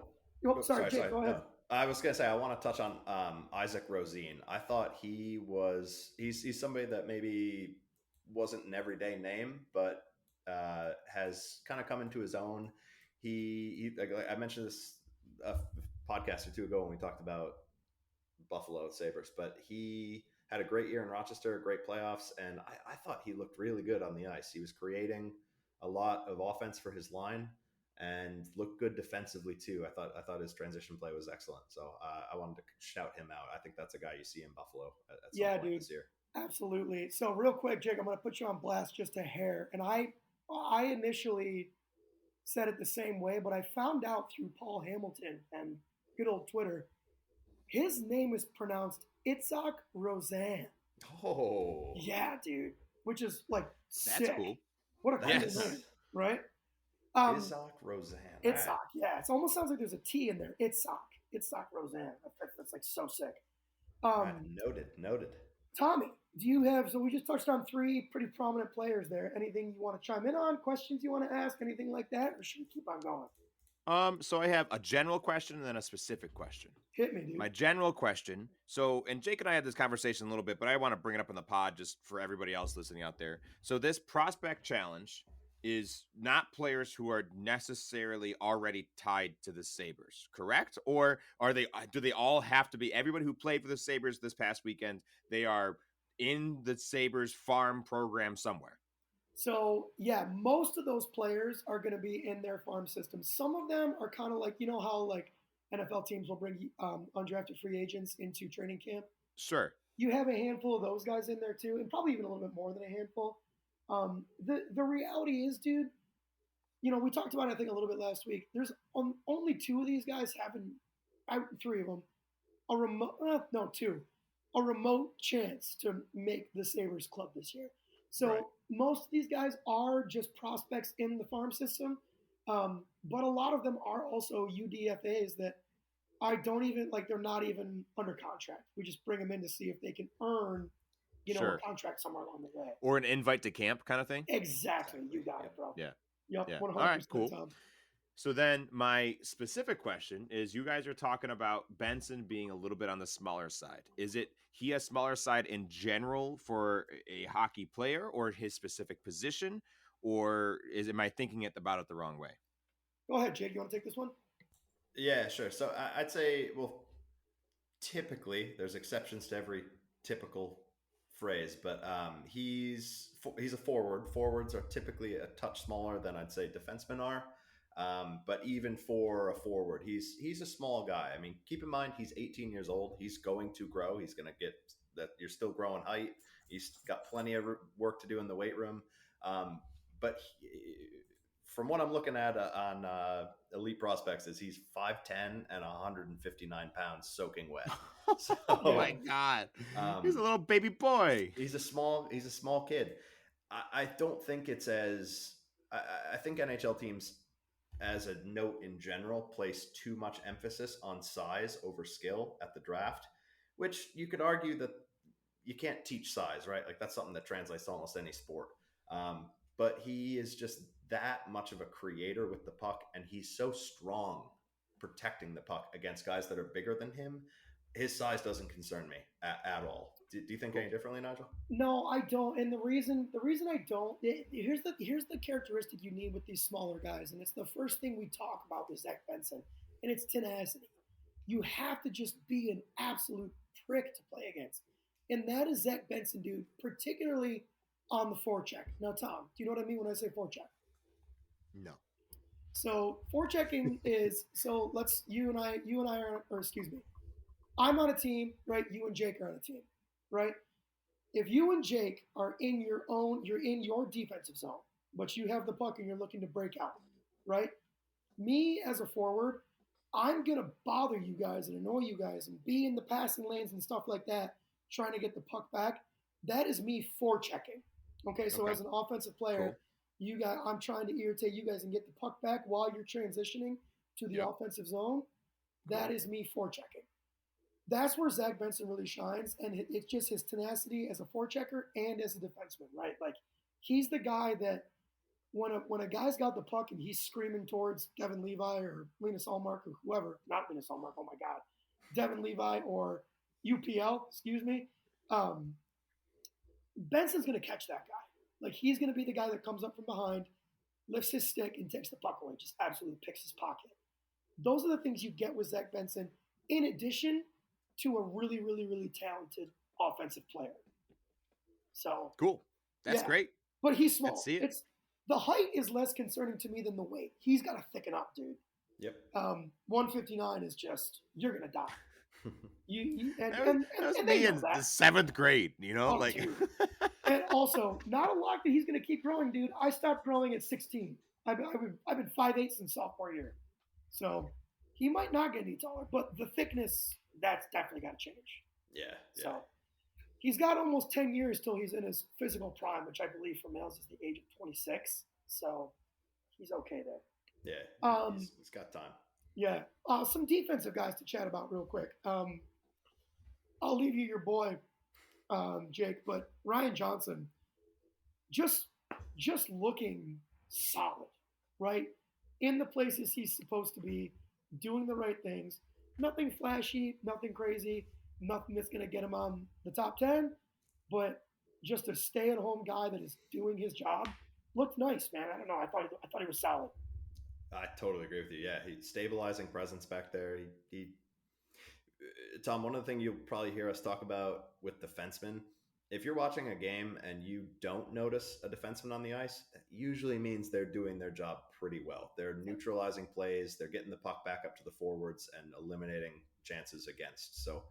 Sorry, Jake, go ahead. No. I was gonna say I want to touch on Isaac Rosine. I thought he's somebody that maybe wasn't an everyday name, but has kind of come into his own. He like I mentioned this a podcast or two ago when we talked about Buffalo Sabres, but he had a great year in Rochester, great playoffs, and I thought he looked really good on the ice. He was creating a lot of offense for his line and looked good defensively too. I thought his transition play was excellent. So I wanted to shout him out. I think that's a guy you see in Buffalo at some point this year. Absolutely. So real quick, Jake, I'm going to put you on blast just a hair. And I initially said it the same way, but I found out through Paul Hamilton and good old Twitter, his name is pronounced Itzhak Rosen. Oh. Yeah, dude. Which is like That's sick. Cool. What a cool name, right? Itzhak Rosen. Itzhak, right. Yeah. It almost sounds like there's a T in there. Itzhak Rosen. That's like so sick. Right. Noted. Tommy, do you have, so we just touched on 3 pretty prominent players there. Anything you want to chime in on? Questions you want to ask? Anything like that? Or should we keep on going? So I have a general question and then a specific question. Hit me, dude. My general question. So, and Jake and I had this conversation a little bit, but I want to bring it up in the pod just for everybody else listening out there. So this prospect challenge is not players who are necessarily already tied to the Sabres, correct? Or do they all have to be, everybody who played for the Sabres this past weekend, they are in the Sabres farm program somewhere? So, yeah, most of those players are going to be in their farm system. Some of them are kind of like, you know how like NFL teams will bring undrafted free agents into training camp? Sure. You have a handful of those guys in there too, and probably even a little bit more than a handful. The reality is, dude, you know, we talked about it, I think, a little bit last week. There's only 2 of these guys having, 3 of them, a remote chance to make the Sabres club this year. So right. Most of these guys are just prospects in the farm system, but a lot of them are also UDFAs that I don't even, like, they're not even under contract. We just bring them in to see if they can earn, a contract somewhere along the way. Or an invite to camp kind of thing? Exactly. You got it, bro. Yeah. Yep, yeah. 100%. All right, cool. Tom. So then my specific question is, you guys are talking about Benson being a little bit on the smaller side. Is he a smaller side in general for a hockey player, or his specific position, or am I thinking about it the wrong way? Go ahead, Jake. You want to take this one? Yeah, sure. So I'd say, well, typically there's exceptions to every typical phrase, but he's a forward. Forwards are typically a touch smaller than I'd say defensemen are. But even for a forward, he's a small guy. I mean, keep in mind, he's 18 years old. He's going to grow. He's going to get that. You're still growing height. He's got plenty of work to do in the weight room. But from what I'm looking at on Elite Prospects, is he's 5'10" and 159 pounds soaking wet. So, oh my God. He's a little baby boy. He's a small kid. I don't think it's as, I think NHL teams, as a note in general, place too much emphasis on size over skill at the draft, which you could argue that you can't teach size, right? Like that's something that translates to almost any sport. But he is just that much of a creator with the puck, and he's so strong protecting the puck against guys that are bigger than him. His size doesn't concern me at all. Do you think any differently, Nigel? No, I don't. And the reason I don't, here's the characteristic you need with these smaller guys, and it's the first thing we talk about with Zach Benson, and it's tenacity. You have to just be an absolute prick to play against. and that is Zach Benson, dude, particularly on the forecheck. Now, Tom, do you know what I mean when I say forecheck? No. So forechecking is you and I are, or excuse me, I'm on a team, right? You and Jake are on a team, right? If you and Jake are you're in your defensive zone, but you have the puck and you're looking to break out, right? Me as a forward, I'm gonna bother you guys and annoy you guys and be in the passing lanes and stuff like that, trying to get the puck back. That is me forechecking. Okay, so as an offensive player, I'm trying to irritate you guys and get the puck back while you're transitioning to the offensive zone. That is me forechecking. That's where Zach Benson really shines, and it's just his tenacity as a forechecker and as a defenseman, right? Like he's the guy that when a guy's got the puck and he's screaming towards Devin Levi or Linus Allmark or whoever, not Linus Allmark, oh my God, Devin Levi or UPL, excuse me, Benson's going to catch that guy. Like he's going to be the guy that comes up from behind, lifts his stick, and takes the puck away, just absolutely picks his pocket. Those are the things you get with Zach Benson, in addition to a really, really, really talented offensive player. So cool. That's great. But he's small. Let's see it. The height is less concerning to me than the weight. He's got to thicken up, dude. Yep. 159 is just, you're gonna die. That was me in the 7th grade, you know, And also, not a lot that he's gonna keep growing, dude. I stopped growing at 16. I've been 5'8" since sophomore year, so he might not get any taller. But the thickness, that's definitely got to change. Yeah. So he's got almost 10 years till he's in his physical prime, which I believe for males is the age of 26. So he's okay there. Yeah, he's got time. Yeah. Some defensive guys to chat about real quick. I'll leave you your boy, Jake, but Ryan Johnson, just looking solid, right? In the places he's supposed to be, doing the right things. Nothing flashy, nothing crazy, nothing that's going to get him on the top 10, but just a stay-at-home guy that is doing his job. Looked nice, man. I don't know. I thought he was solid. I totally agree with you. Yeah, he's stabilizing presence back there. He Tom, one of the things you'll probably hear us talk about with defensemen, if you're watching a game and you don't notice a defenseman on the ice, that usually means they're doing their job pretty well. They're neutralizing plays, they're getting the puck back up to the forwards and eliminating chances against. So,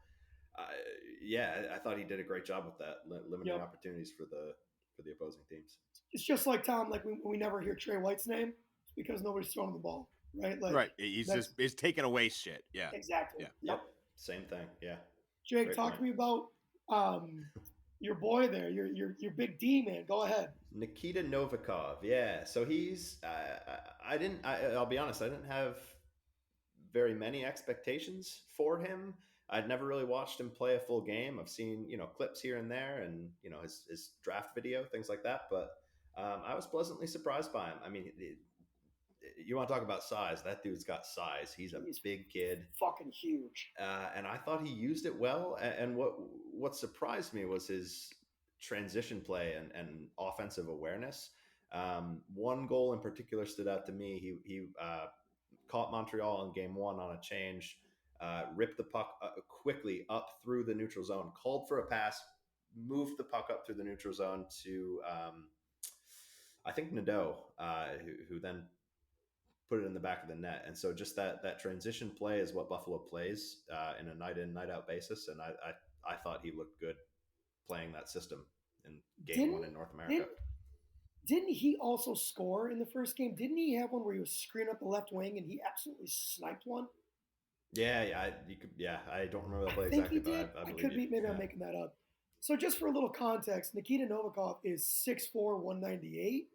I thought he did a great job with that, limiting opportunities for the opposing teams. It's just like Tom, like we never hear Trey White's name because nobody's throwing the ball, right? Like, right. He's taking away shit. Yeah. Exactly. Yeah. Yep. Same thing. Yeah. Jake, great talk point. To me about your boy there, your big D man. Go ahead. Nikita Novikov. Yeah. So he's I'll be honest, I didn't have very many expectations for him. I'd never really watched him play a full game. I've seen, clips here and there and, his draft video, things like that. But I was pleasantly surprised by him. I mean, you want to talk about size? That dude's got size. He's a big kid. Fucking huge. And I thought he used it well. And what surprised me was his transition play and offensive awareness. One goal in particular stood out to me. He caught Montreal in game 1 on a change, ripped the puck quickly up through the neutral zone, called for a pass, moved the puck up through the neutral zone to, I think, Nadeau, who then put it in the back of the net. And so just that transition play is what Buffalo plays in a night in, night out basis. And I thought he looked good playing that system in game 1 in North America. Didn't he also score in the first game? Didn't he have one where he was screening up the left wing and he absolutely sniped one? Yeah, I don't remember that play exactly, but I believe I could be, maybe I'm making that up. So just for a little context, Nikita Novikov is 6'4", 198.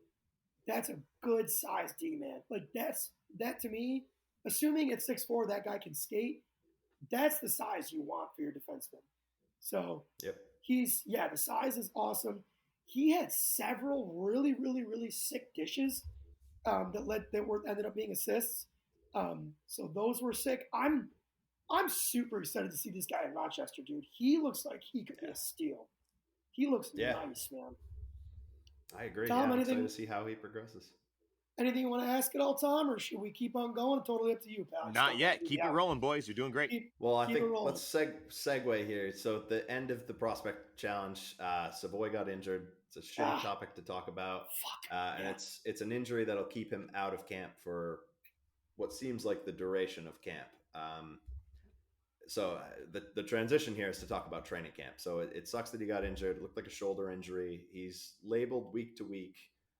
That's a good size D man. Like that to me, assuming at 6'4", that guy can skate. That's the size you want for your defenseman. So the size is awesome. He had several really, really, really sick dishes that ended up being assists. So those were sick. I'm super excited to see this guy in Rochester, dude. He looks like he could be a steal. He looks nice, man. I agree. Tom, I'm excited to see how he progresses. Anything you want to ask at all, Tom, or should we keep on going? Totally up to you, pal. I just Not don't want to yet. leave you Keep it out. rolling, boys. You're doing great. Well, I Keep it think rolling. let's segue here. So at the end of the prospect challenge, Savoy got injured. It's a shitty topic to talk about, and it's an injury that'll keep him out of camp for what seems like the duration of camp. So the transition here is to talk about training camp. So it sucks that he got injured. It looked like a shoulder injury. He's labeled week to week,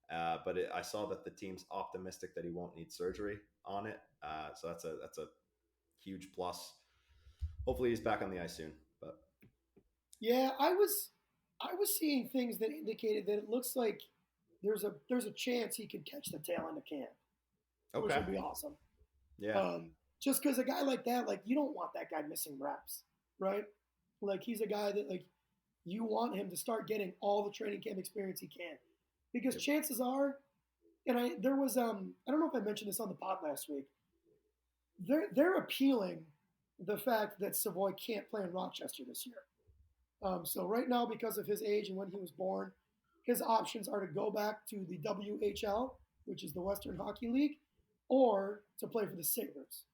but I saw that the team's optimistic that he won't need surgery on it. So that's a huge plus. Hopefully he's back on the ice soon. But yeah, I was seeing things that indicated that it looks like there's a chance he could catch the tail end of camp, which would be awesome. Yeah. Just because a guy like that, like you don't want that guy missing reps, right? Like he's a guy that like you want him to start getting all the training camp experience he can, because chances are, and there was I don't know if I mentioned this on the pod last week. They're appealing the fact that Savoy can't play in Rochester this year. So right now, because of his age and when he was born, his options are to go back to the WHL, which is the Western Hockey League, or to play for the Sabres.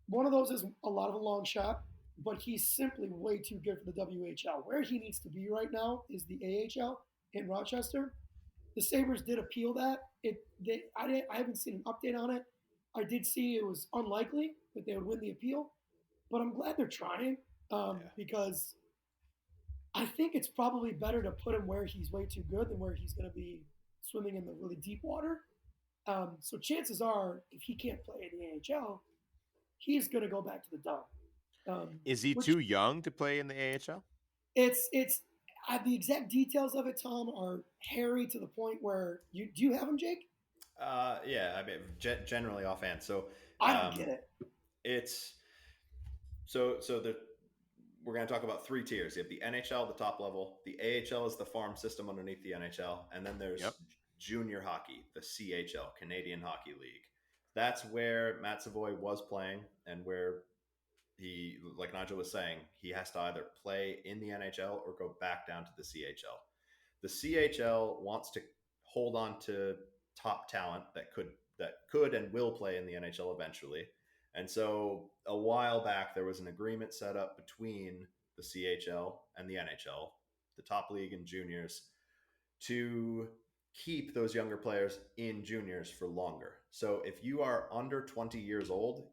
One of those is a lot of a long shot, but he's simply way too good for the WHL. Where he needs to be right now is the AHL in Rochester. The Sabres did appeal that. I haven't seen an update on it. I did see it was unlikely that they would win the appeal, but I'm glad they're trying because I think it's probably better to put him where he's way too good than where he's going to be swimming in the really deep water. So chances are, if he can't play in the AHL, he's going to go back to the Dub. Is he too young to play in the AHL? It's the exact details of it, Tom, are hairy to the point where do you have him, Jake? Yeah, I mean, generally offhand. So I don't get it. It's so we're going to talk about three tiers. You have the NHL, the top level. The AHL is the farm system underneath the NHL, and then there's junior hockey, the CHL, Canadian Hockey League. That's where Matt Savoy was playing, and where he, like Nigel was saying, he has to either play in the NHL or go back down to the CHL. The CHL wants to hold on to top talent that could and will play in the NHL eventually. And so a while back, there was an agreement set up between the CHL and the NHL, the top league and juniors, to keep those younger players in juniors for longer. So if you are under 20 years old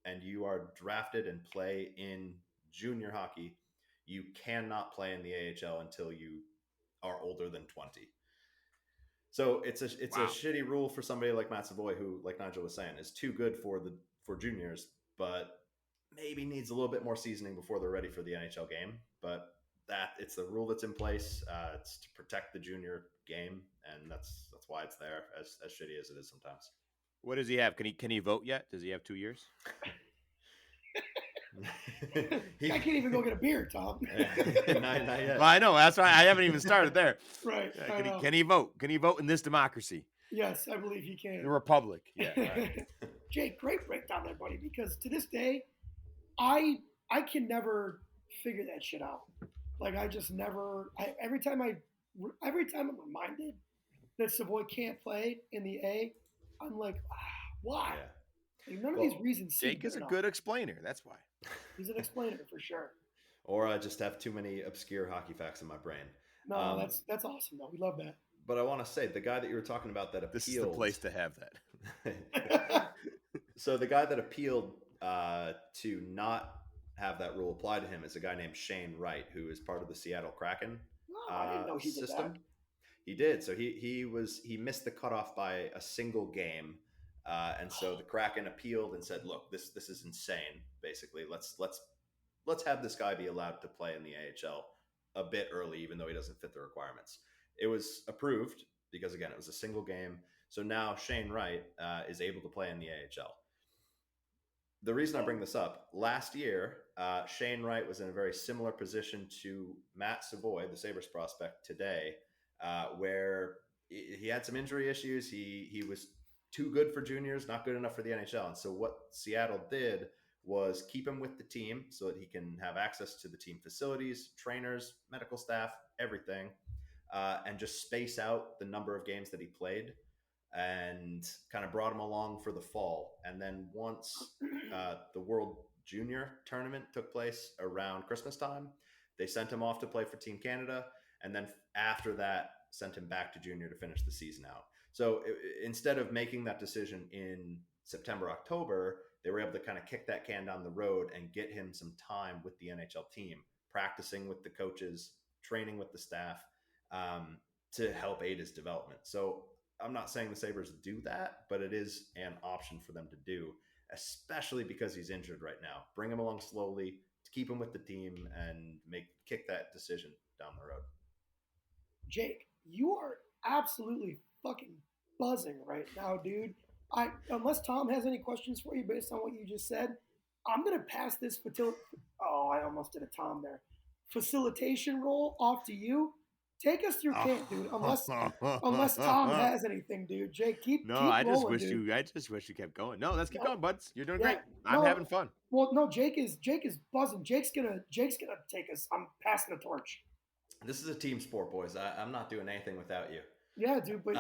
and you are drafted and play in junior hockey, you cannot play in the AHL until you are older than 20. So it's a shitty rule for somebody like Matt Savoy, who, like Nigel was saying, is too good for juniors, but maybe needs a little bit more seasoning before they're ready for the NHL game. But it's the rule that's in place. It's to protect the junior game, and that's why it's there, as shitty as it is sometimes. What does he have? Can he vote yet? Does he have 2 years? I can't even go get a beer, Tom. not yet. Well, I know. That's why I haven't even started there. Right. Can he vote? Can he vote in this democracy? Yes, I believe he can. The Republic. Yeah. Right. Jake, great breakdown there, buddy, because to this day, I can never figure that shit out. Like I just never. Every time I'm reminded that Savoy can't play in the A, I'm like, why? Yeah. Like, none of these reasons. Jake is a good explainer. That's why. He's an explainer for sure. Or I just have too many obscure hockey facts in my brain. No, that's awesome though. We love that. But I want to say, the guy that you were talking about that appealed. This is the place to have that. So the guy that appealed to not have that rule apply to him is a guy named Shane Wright, who is part of the Seattle Kraken I didn't know he system. Did that. He did. So he missed the cutoff by a single game, and so the Kraken appealed and said, "Look, this is insane. Basically, let's have this guy be allowed to play in the AHL a bit early, even though he doesn't fit the requirements." It was approved because, again, it was a single game. So now Shane Wright is able to play in the AHL. The reason I bring this up, last year, Shane Wright was in a very similar position to Matt Savoy, the Sabres prospect today, where he had some injury issues. He was too good for juniors, not good enough for the NHL. And so what Seattle did was keep him with the team so that he can have access to the team facilities, trainers, medical staff, everything, and just space out the number of games that he played. and kind of brought him along for the fall. And then once the World Junior tournament took place around Christmas time, they sent him off to play for Team Canada. And then after that, sent him back to junior to finish the season out. So instead of making that decision in September, October, they were able to kind of kick that can down the road and get him some time with the NHL team, practicing with the coaches, training with the staff, to help aid his development. So I'm not saying the Sabres do that, but it is an option for them to do, especially because he's injured right now. Bring him along slowly to keep him with the team and kick that decision down the road. Jake, you are absolutely fucking buzzing right now, dude. Unless Tom has any questions for you based on what you just said, I'm gonna pass this I almost did a Tom there. Facilitation role off to you. Take us through camp, dude. Unless Tom has anything, dude. Jake, keep I just rolling, wish dude. I just wish you kept going. No, let's keep going, buds. You're doing great. I'm no, having fun. Well, no, Jake is buzzing. Jake's gonna take us. I'm passing the torch. This is a team sport, boys. I'm not doing anything without you. Yeah, dude, but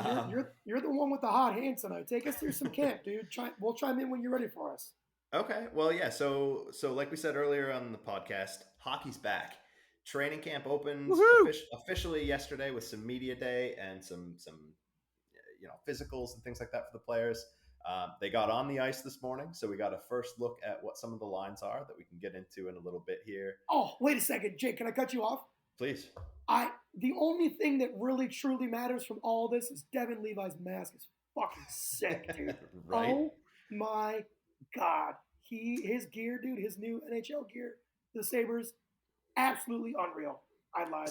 you're the one with the hot hand tonight. Take us through some camp, dude. We'll chime in when you're ready for us. Okay. Well, yeah. So like we said earlier on the podcast, hockey's back. Training camp opens officially yesterday with some media day and some physicals and things like that for the players. They got on the ice this morning, so we got a first look at what some of the lines are that we can get into in a little bit here. Oh, wait a second, Jake. Can I cut you off? Please. The only thing that really truly matters from all this is Devin Levi's mask is fucking sick, dude. Right? Oh my God. His gear, dude, his new NHL gear, the Sabres, absolutely unreal. I lied.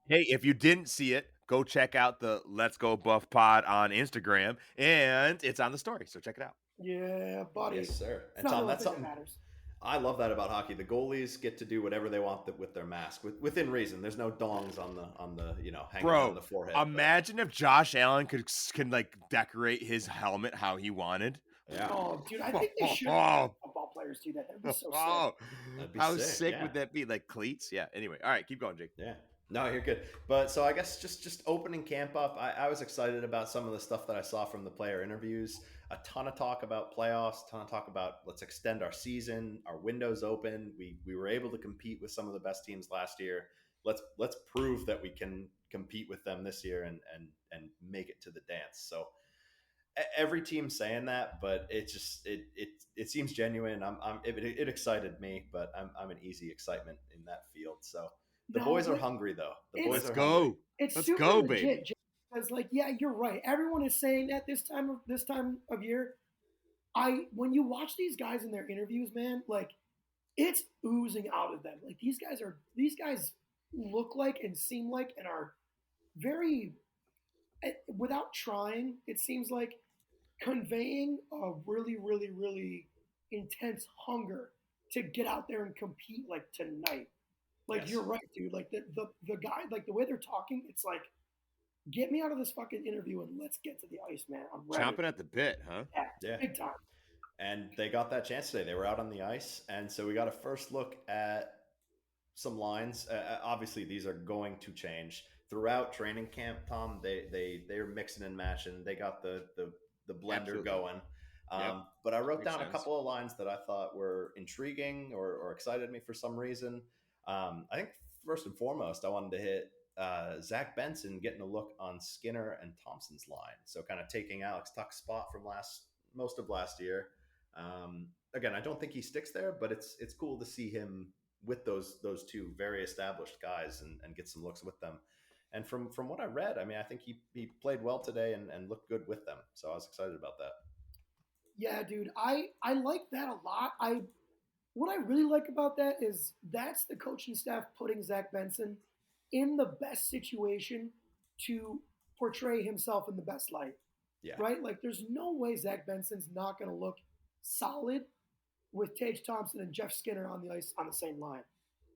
Hey, if you didn't see it, go check out the Let's Go Buff Pod on Instagram, and it's on the story, so check it out. Yeah, buddy. Yes, sir. And Tom, that's something that matters. I love that about hockey. The goalies get to do whatever they want with their mask, within reason. There's no dongs on the hanging on the forehead. Imagine if Josh Allen can like decorate his helmet how he wanted. Yeah. Oh, dude, I think they should. Football players do that. That'd be so sick. How sick would that be? Like cleats? Yeah. Anyway, all right, keep going, Jake. Yeah. No, you're good. But so I guess just opening camp up, I was excited about some of the stuff that I saw from the player interviews. A ton of talk about playoffs, a ton of talk about let's extend our season, our window's open. We were able to compete with some of the best teams last year. Let's prove that we can compete with them this year and make it to the dance. So every team's saying that, but it seems genuine. It excited me, but I'm an easy excitement in that field. So the boys are hungry, though. Let's go. Let's go, legit, baby. Because, yeah, you're right. Everyone is saying that this time of year. When you watch these guys in their interviews, man, like it's oozing out of them. Like these guys look like and seem like and are very, without trying, it seems like conveying a really, really, really intense hunger to get out there and compete like tonight. Like, yes. You're right, dude. Like the guy, like the way they're talking, it's like, get me out of this fucking interview and let's get to the ice, man. I'm ready. Chomping at the bit, huh? Yeah. Big time. And they got that chance today. They were out on the ice, and so we got a first look at some lines. Obviously, these are going to change throughout training camp. Tom, they're mixing and matching. They got the blender Absolutely. Going. But I wrote down a couple of lines that I thought were intriguing or excited me for some reason. I think first and foremost, I wanted to hit Zach Benson getting a look on Skinner and Thompson's line. So kind of taking Alex Tuch's spot from most of last year. Again, I don't think he sticks there, but it's cool to see him with those two very established guys and get some looks with them. And from what I read, I mean, I think he played well today and looked good with them. So I was excited about that. Yeah, dude, I like that a lot. What I really like about that is that's the coaching staff putting Zach Benson in the best situation to portray himself in the best light. Yeah. Right? Like, there's no way Zach Benson's not going to look solid with Tage Thompson and Jeff Skinner on the ice on the same line.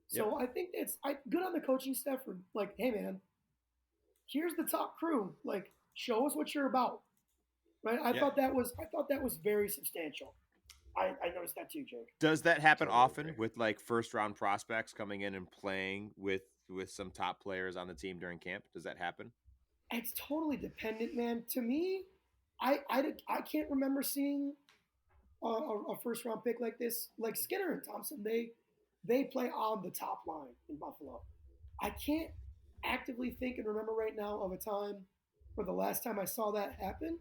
So I think it's good on the coaching staff for like, hey, man, here's the top crew. Like, show us what you're about. Right? I thought that was very substantial. I noticed that too, Jake. Does that happen often with like first round prospects coming in and playing with some top players on the team during camp? Does that happen? It's totally dependent, man. To me, I can't remember seeing a first round pick like this, like Skinner and Thompson. They play on the top line in Buffalo. I can't actively think and remember right now of a time for the last time I saw that happen.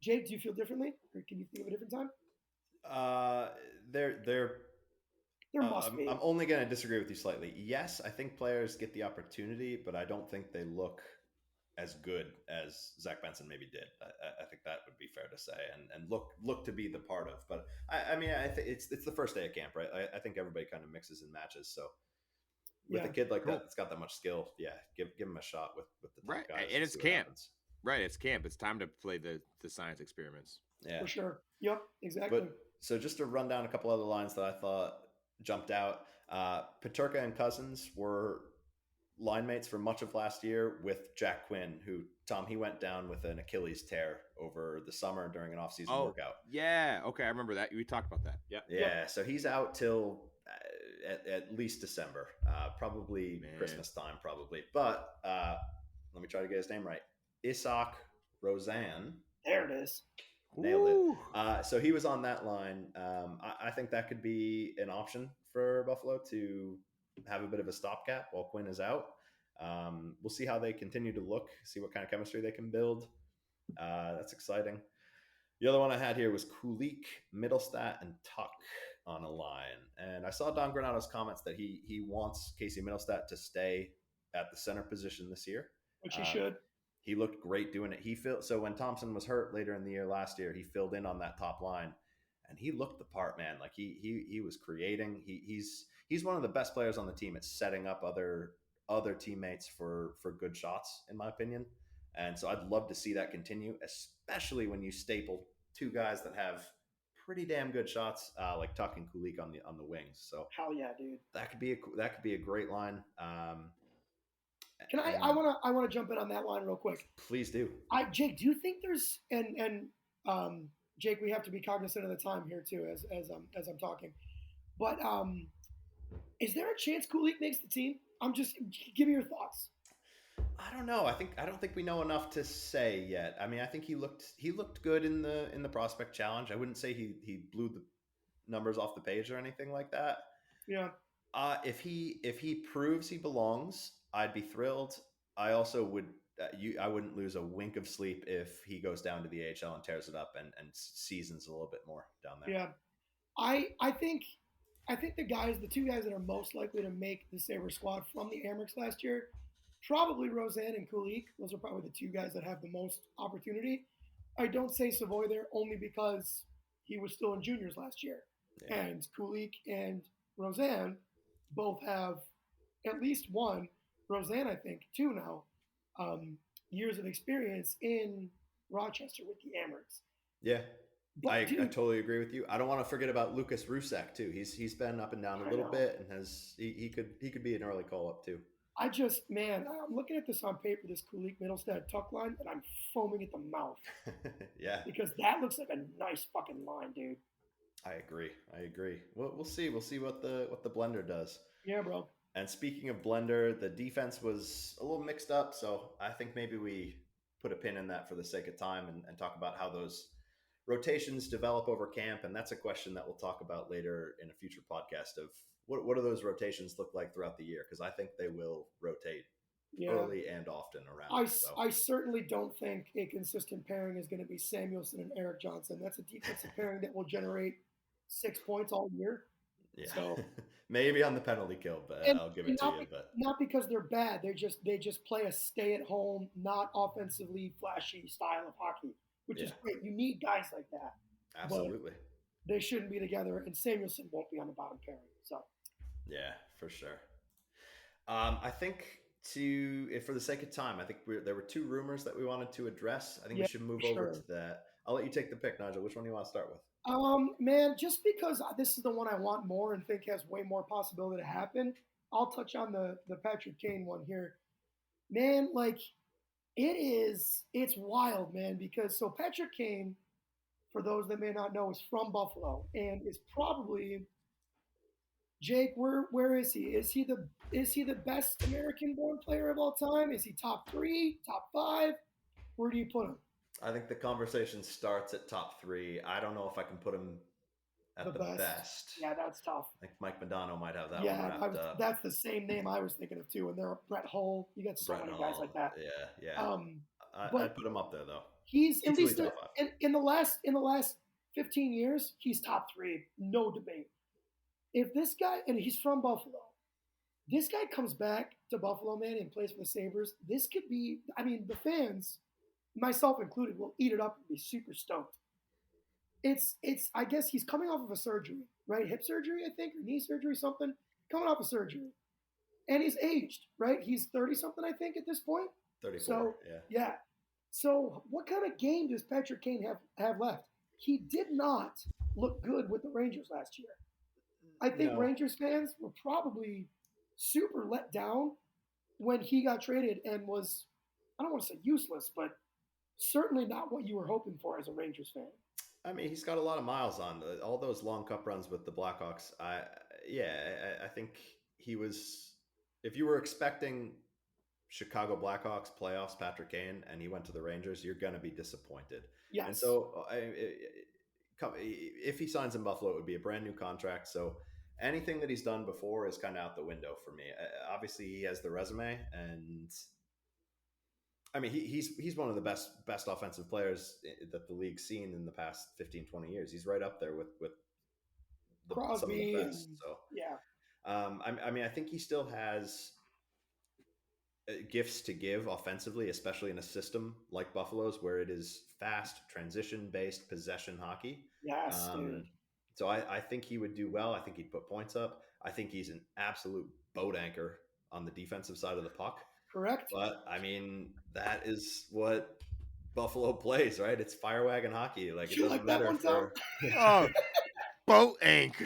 Jake, do you feel differently, or can you think of a different time? They're There must be. I'm only going to disagree with you slightly. Yes, I think players get the opportunity, but I don't think they look as good as Zach Benson maybe did. I think that would be fair to say, and look to be the part of. But I mean, I think it's the first day of camp, right? I think everybody kind of mixes and matches. So with Yeah, a kid like Cool. that that's got that much skill, yeah, give him a shot with the top Right. guys And it's see what camp. happens. Right. It's camp. It's time to play the science experiments. Yeah, for sure. Yep, exactly. but so just to run down a couple other lines that I thought jumped out. Peterka and Cousins were line mates for much of last year with Jack Quinn, who Tom he went down with an Achilles tear over the summer during an off-season workout. Yeah. Okay, I remember that. We talked about that. Yeah. Yeah, so he's out till at least December, probably Man. Christmas time, probably. But let me try to get his name right. Isak Roseanne. There it is. Nailed it. So he was on that line. I think that could be an option for Buffalo to have a bit of a stopgap while Quinn is out. We'll see how they continue to look, see what kind of chemistry they can build. That's exciting. The other one I had here was Kulik, Middlestat, and Tuck on a line. And I saw Don Granato's comments that he wants Casey Middlestat to stay at the center position this year. Which he should. He looked great doing it. So when Thompson was hurt later in the year last year, he filled in on that top line, and he looked the part, man. Like he was creating. He's one of the best players on the team at setting up other teammates for good shots, in my opinion. And so I'd love to see that continue, especially when you staple two guys that have pretty damn good shots, like Tuck and Kulik on the wings. So hell yeah, dude. That could be a great line. Can I want to jump in on that line real quick. Please do. Jake, do you think there's and Jake, we have to be cognizant of the time here too as I'm talking. But is there a chance Kulik makes the team? Give me your thoughts. I don't know. I don't think we know enough to say yet. I mean, I think he looked good in the prospect challenge. I wouldn't say he blew the numbers off the page or anything like that. Yeah. If he proves he belongs, I'd be thrilled. I also would. I wouldn't lose a wink of sleep if he goes down to the AHL and tears it up and seasons a little bit more down there. Yeah, I think the two guys that are most likely to make the Sabres squad from the Amerks last year, probably Roseanne and Kulik. Those are probably the two guys that have the most opportunity. I don't say Savoy there only because he was still in juniors last year, and Kulik and Roseanne both have at least one. Roseanne, I think, two now. Years of experience in Rochester with the Amerks. Yeah, but I totally agree with you. I don't want to forget about Lucas Rusak too. He's been up and down a little bit and he could be an early call up too. I'm looking at this on paper, this Kulik Middlestat Tuck line, and I'm foaming at the mouth. Yeah, because that looks like a nice fucking line, dude. I agree. We'll see. We'll see what the blender does. Yeah, bro. And speaking of blender, the defense was a little mixed up, so I think maybe we put a pin in that for the sake of time and talk about how those rotations develop over camp. And that's a question that we'll talk about later in a future podcast of what do those rotations look like throughout the year? Because I think they will rotate early and often around. I certainly don't think a consistent pairing is going to be Samuelson and Eric Johnson. That's a defensive pairing that will generate 6 points all year. Yeah, so maybe on the penalty kill, but I'll give it to you. But not because they're bad; they just play a stay-at-home, not offensively flashy style of hockey, which is great. You need guys like that. Absolutely, they shouldn't be together, and Samuelson won't be on the bottom pairing. So, yeah, for sure. I think for the sake of time, I think there were two rumors that we wanted to address. I think we should move over to that. I'll let you take the pick, Nigel. Which one do you want to start with? Man, just because this is the one I want more and think has way more possibility to happen, I'll touch on the Patrick Kane one here. Man, like it's wild, man, because so Patrick Kane, for those that may not know, is from Buffalo and is probably Jake, where is he? Is he the best American born player of all time? Is he top 3, top 5? Where do you put him? I think the conversation starts at top 3. I don't know if I can put him The at the best. best. Yeah, that's tough. I think Mike Modano might have that one Yeah, wrapped up. that's the same name I was thinking of too. And there, Brett Hull. You got so Brett many guys Hall. like that. Yeah. I'd But put him up there though. he's at Easily least top 5. in the last 15 years, he's top 3, no debate. If this guy, and he's from Buffalo, this guy comes back to Buffalo, man, and plays for the Sabres. This could be, I mean, the fans, myself included, will eat it up and be super stoked. It's I guess he's coming off of a surgery, right? Hip surgery, I think, or knee surgery, something. Coming off a surgery. And he's aged, right? He's 30 something, I think, at this point. 34. So yeah. So what kind of game does Patrick Kane have left? He did not look good with the Rangers last year. I think Rangers fans were probably super let down when he got traded and was, I don't want to say useless, but certainly not what you were hoping for as a Rangers fan. I mean, he's got a lot of miles on all those long cup runs with the Blackhawks. I think he was. If you were expecting Chicago Blackhawks playoffs, Patrick Kane, and he went to the Rangers, you're going to be disappointed. Yes. And so, if he signs in Buffalo, it would be a brand new contract. So anything that he's done before is kind of out the window for me. Obviously, he has the resume, and I mean, he's one of the best offensive players that the league's seen in the past 15, 20 years. He's right up there with Crosby, some of the best. So yeah. I mean, I think he still has gifts to give offensively, especially in a system like Buffalo's, where it is fast, transition-based possession hockey. Yes, dude. So I think he would do well. I think he'd put points up. I think he's an absolute boat anchor on the defensive side of the puck. Correct. But I mean, that is what Buffalo plays, right? It's fire wagon hockey. Like it doesn't matter for oh, boat anchor.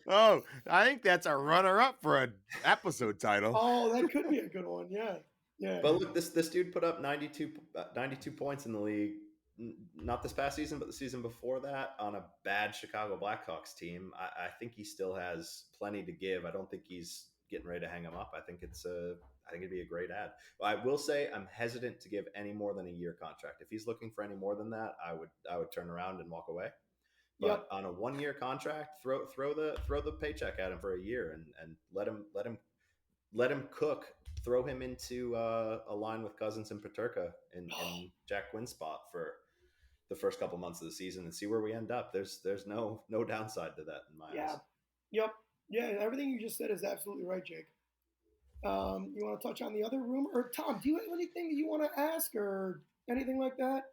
Oh, I think that's a runner-up for an episode title. Oh, that could be a good one. Yeah. But look, this dude put up 92 points in the league, not this past season, but the season before that on a bad Chicago Blackhawks team. I think he still has plenty to give. I don't think he's getting ready to hang him up. I think it'd be a great ad. I will say I'm hesitant to give any more than a year contract. If he's looking for any more than that, I would turn around and walk away. But on a 1-year contract, throw the paycheck at him for a year and let him cook. Throw him into a line with Cousins and Peterka in Jack Quinn's spot for the first couple months of the season and see where we end up. There's no downside to that in my eyes. Yep. Yeah, everything you just said is absolutely right, Jake. You want to touch on the other rumor? Or Tom, do you have anything that you want to ask or anything like that?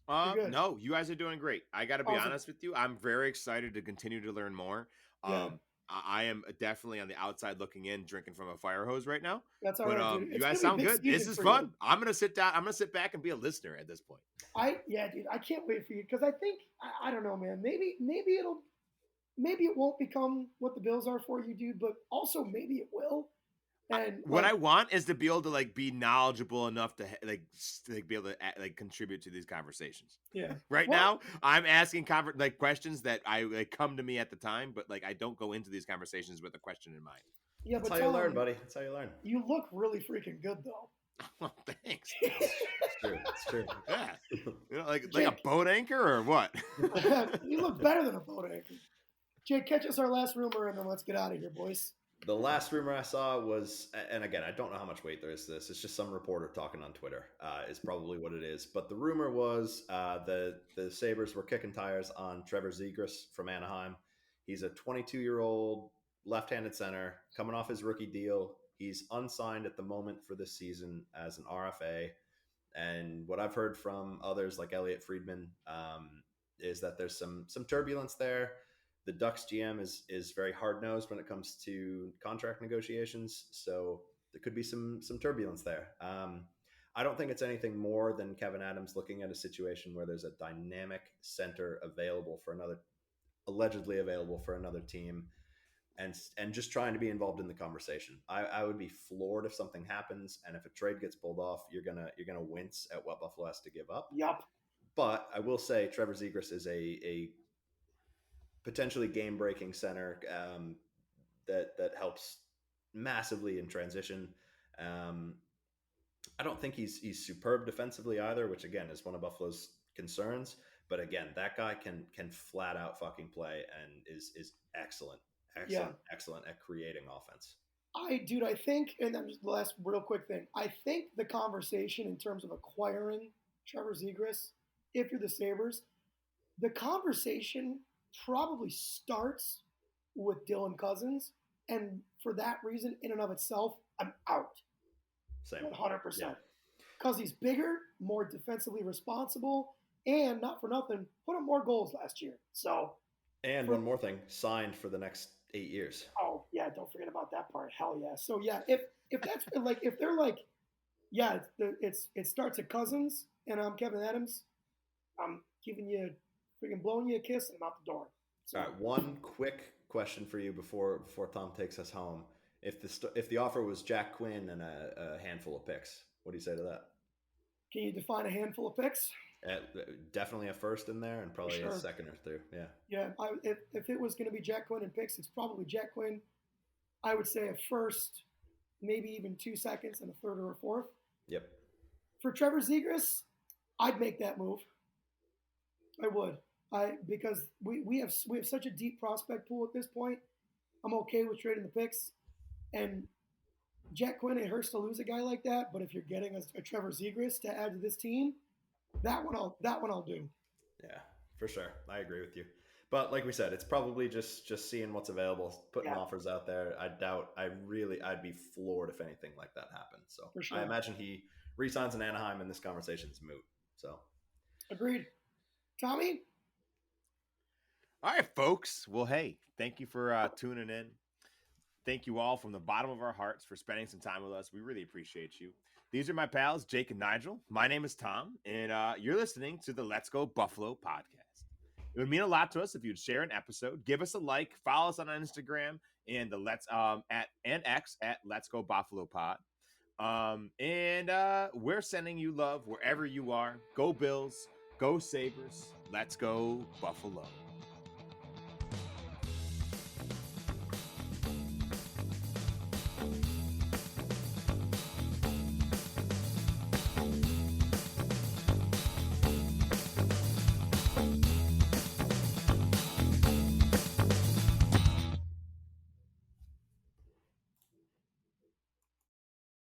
No, you guys are doing great. I got to be honest with you. I'm very excited to continue to learn more. I am definitely on the outside looking in, drinking from a fire hose right now. That's all right, dude. You guys sound good. This is fun. You. I'm gonna sit down. I'm gonna sit back and be a listener at this point. Dude. I can't wait for you because I think I don't know, man. Maybe it won't become what the Bills are for you, dude. But also maybe it will. And what I want is to be able to be knowledgeable enough to be able to contribute to these conversations. Yeah. Now, I'm asking questions that I come to me at the time, but I don't go into these conversations with a question in mind. Yeah, that's how you learn, buddy. That's how you learn. You look really freaking good, though. Well, thanks. It's true. Yeah. Like a boat anchor or what? You look better than a boat anchor. Jake, catch us our last rumor, and then let's get out of here, boys. The last rumor I saw was, and again, I don't know how much weight there is to this. It's just some reporter talking on Twitter is probably what it is. But the rumor was the Sabres were kicking tires on Trevor Zegras from Anaheim. He's a 22-year-old left-handed center coming off his rookie deal. He's unsigned at the moment for this season as an RFA. And what I've heard from others like Elliot Friedman is that there's some turbulence there. The Ducks GM is very hard-nosed when it comes to contract negotiations, so there could be some turbulence there. I don't think it's anything more than Kevin Adams looking at a situation where there's a dynamic center allegedly available for another team, and just trying to be involved in the conversation. I would be floored if something happens, and if a trade gets pulled off, you're gonna wince at what Buffalo has to give up. Yep. But I will say Trevor Zegras is a potentially game-breaking center that helps massively in transition. I don't think he's superb defensively either, which again is one of Buffalo's concerns. But again, that guy can flat out fucking play and is excellent, Yeah. excellent at creating offense. I think, and then just the last real quick thing, I think the conversation in terms of acquiring Trevor Zegras, if you're the Sabres, the conversation probably starts with Dylan Cousins. And for that reason, in and of itself, I'm out. Same. 100%. Yeah. Because he's bigger, more defensively responsible, and not for nothing, put up more goals last year. So, and one more thing, signed for the next 8 years. Oh yeah, don't forget about that part. Hell yeah. So yeah, if that's like if they're like, yeah, it starts at Cousins and I'm Kevin Adams, I'm giving you freaking blowing you a kiss and I'm out the door. So, all right, one quick question for you before Tom takes us home. If the offer was Jack Quinn and a handful of picks, what do you say to that? Can you define a handful of picks? Definitely a first in there and probably a second or two. Yeah. Yeah. If it was going to be Jack Quinn and picks, it's probably Jack Quinn. I would say a first, maybe even 2 seconds, and a third or a fourth. Yep. For Trevor Zegras, I'd make that move. I would. Because we have such a deep prospect pool at this point. I'm okay with trading the picks, and Jack Quinn, it hurts to lose a guy like that. But if you're getting a Trevor Zegras to add to this team, that one I'll do. Yeah, for sure. I agree with you. But like we said, it's probably just seeing what's available, putting offers out there. I'd be floored if anything like that happened. So for sure. I imagine he re-signs in Anaheim and this conversation's moot. So agreed. Tommy? All right, folks. Well, hey, thank you for tuning in. Thank you all from the bottom of our hearts for spending some time with us. We really appreciate you. These are my pals, Jake and Nigel. My name is Tom, and you're listening to the Let's Go Buffalo podcast. It would mean a lot to us if you'd share an episode, give us a like, follow us on Instagram and the X at Let's Go Buffalo Pod. And we're sending you love wherever you are. Go Bills, go Sabres, let's go Buffalo.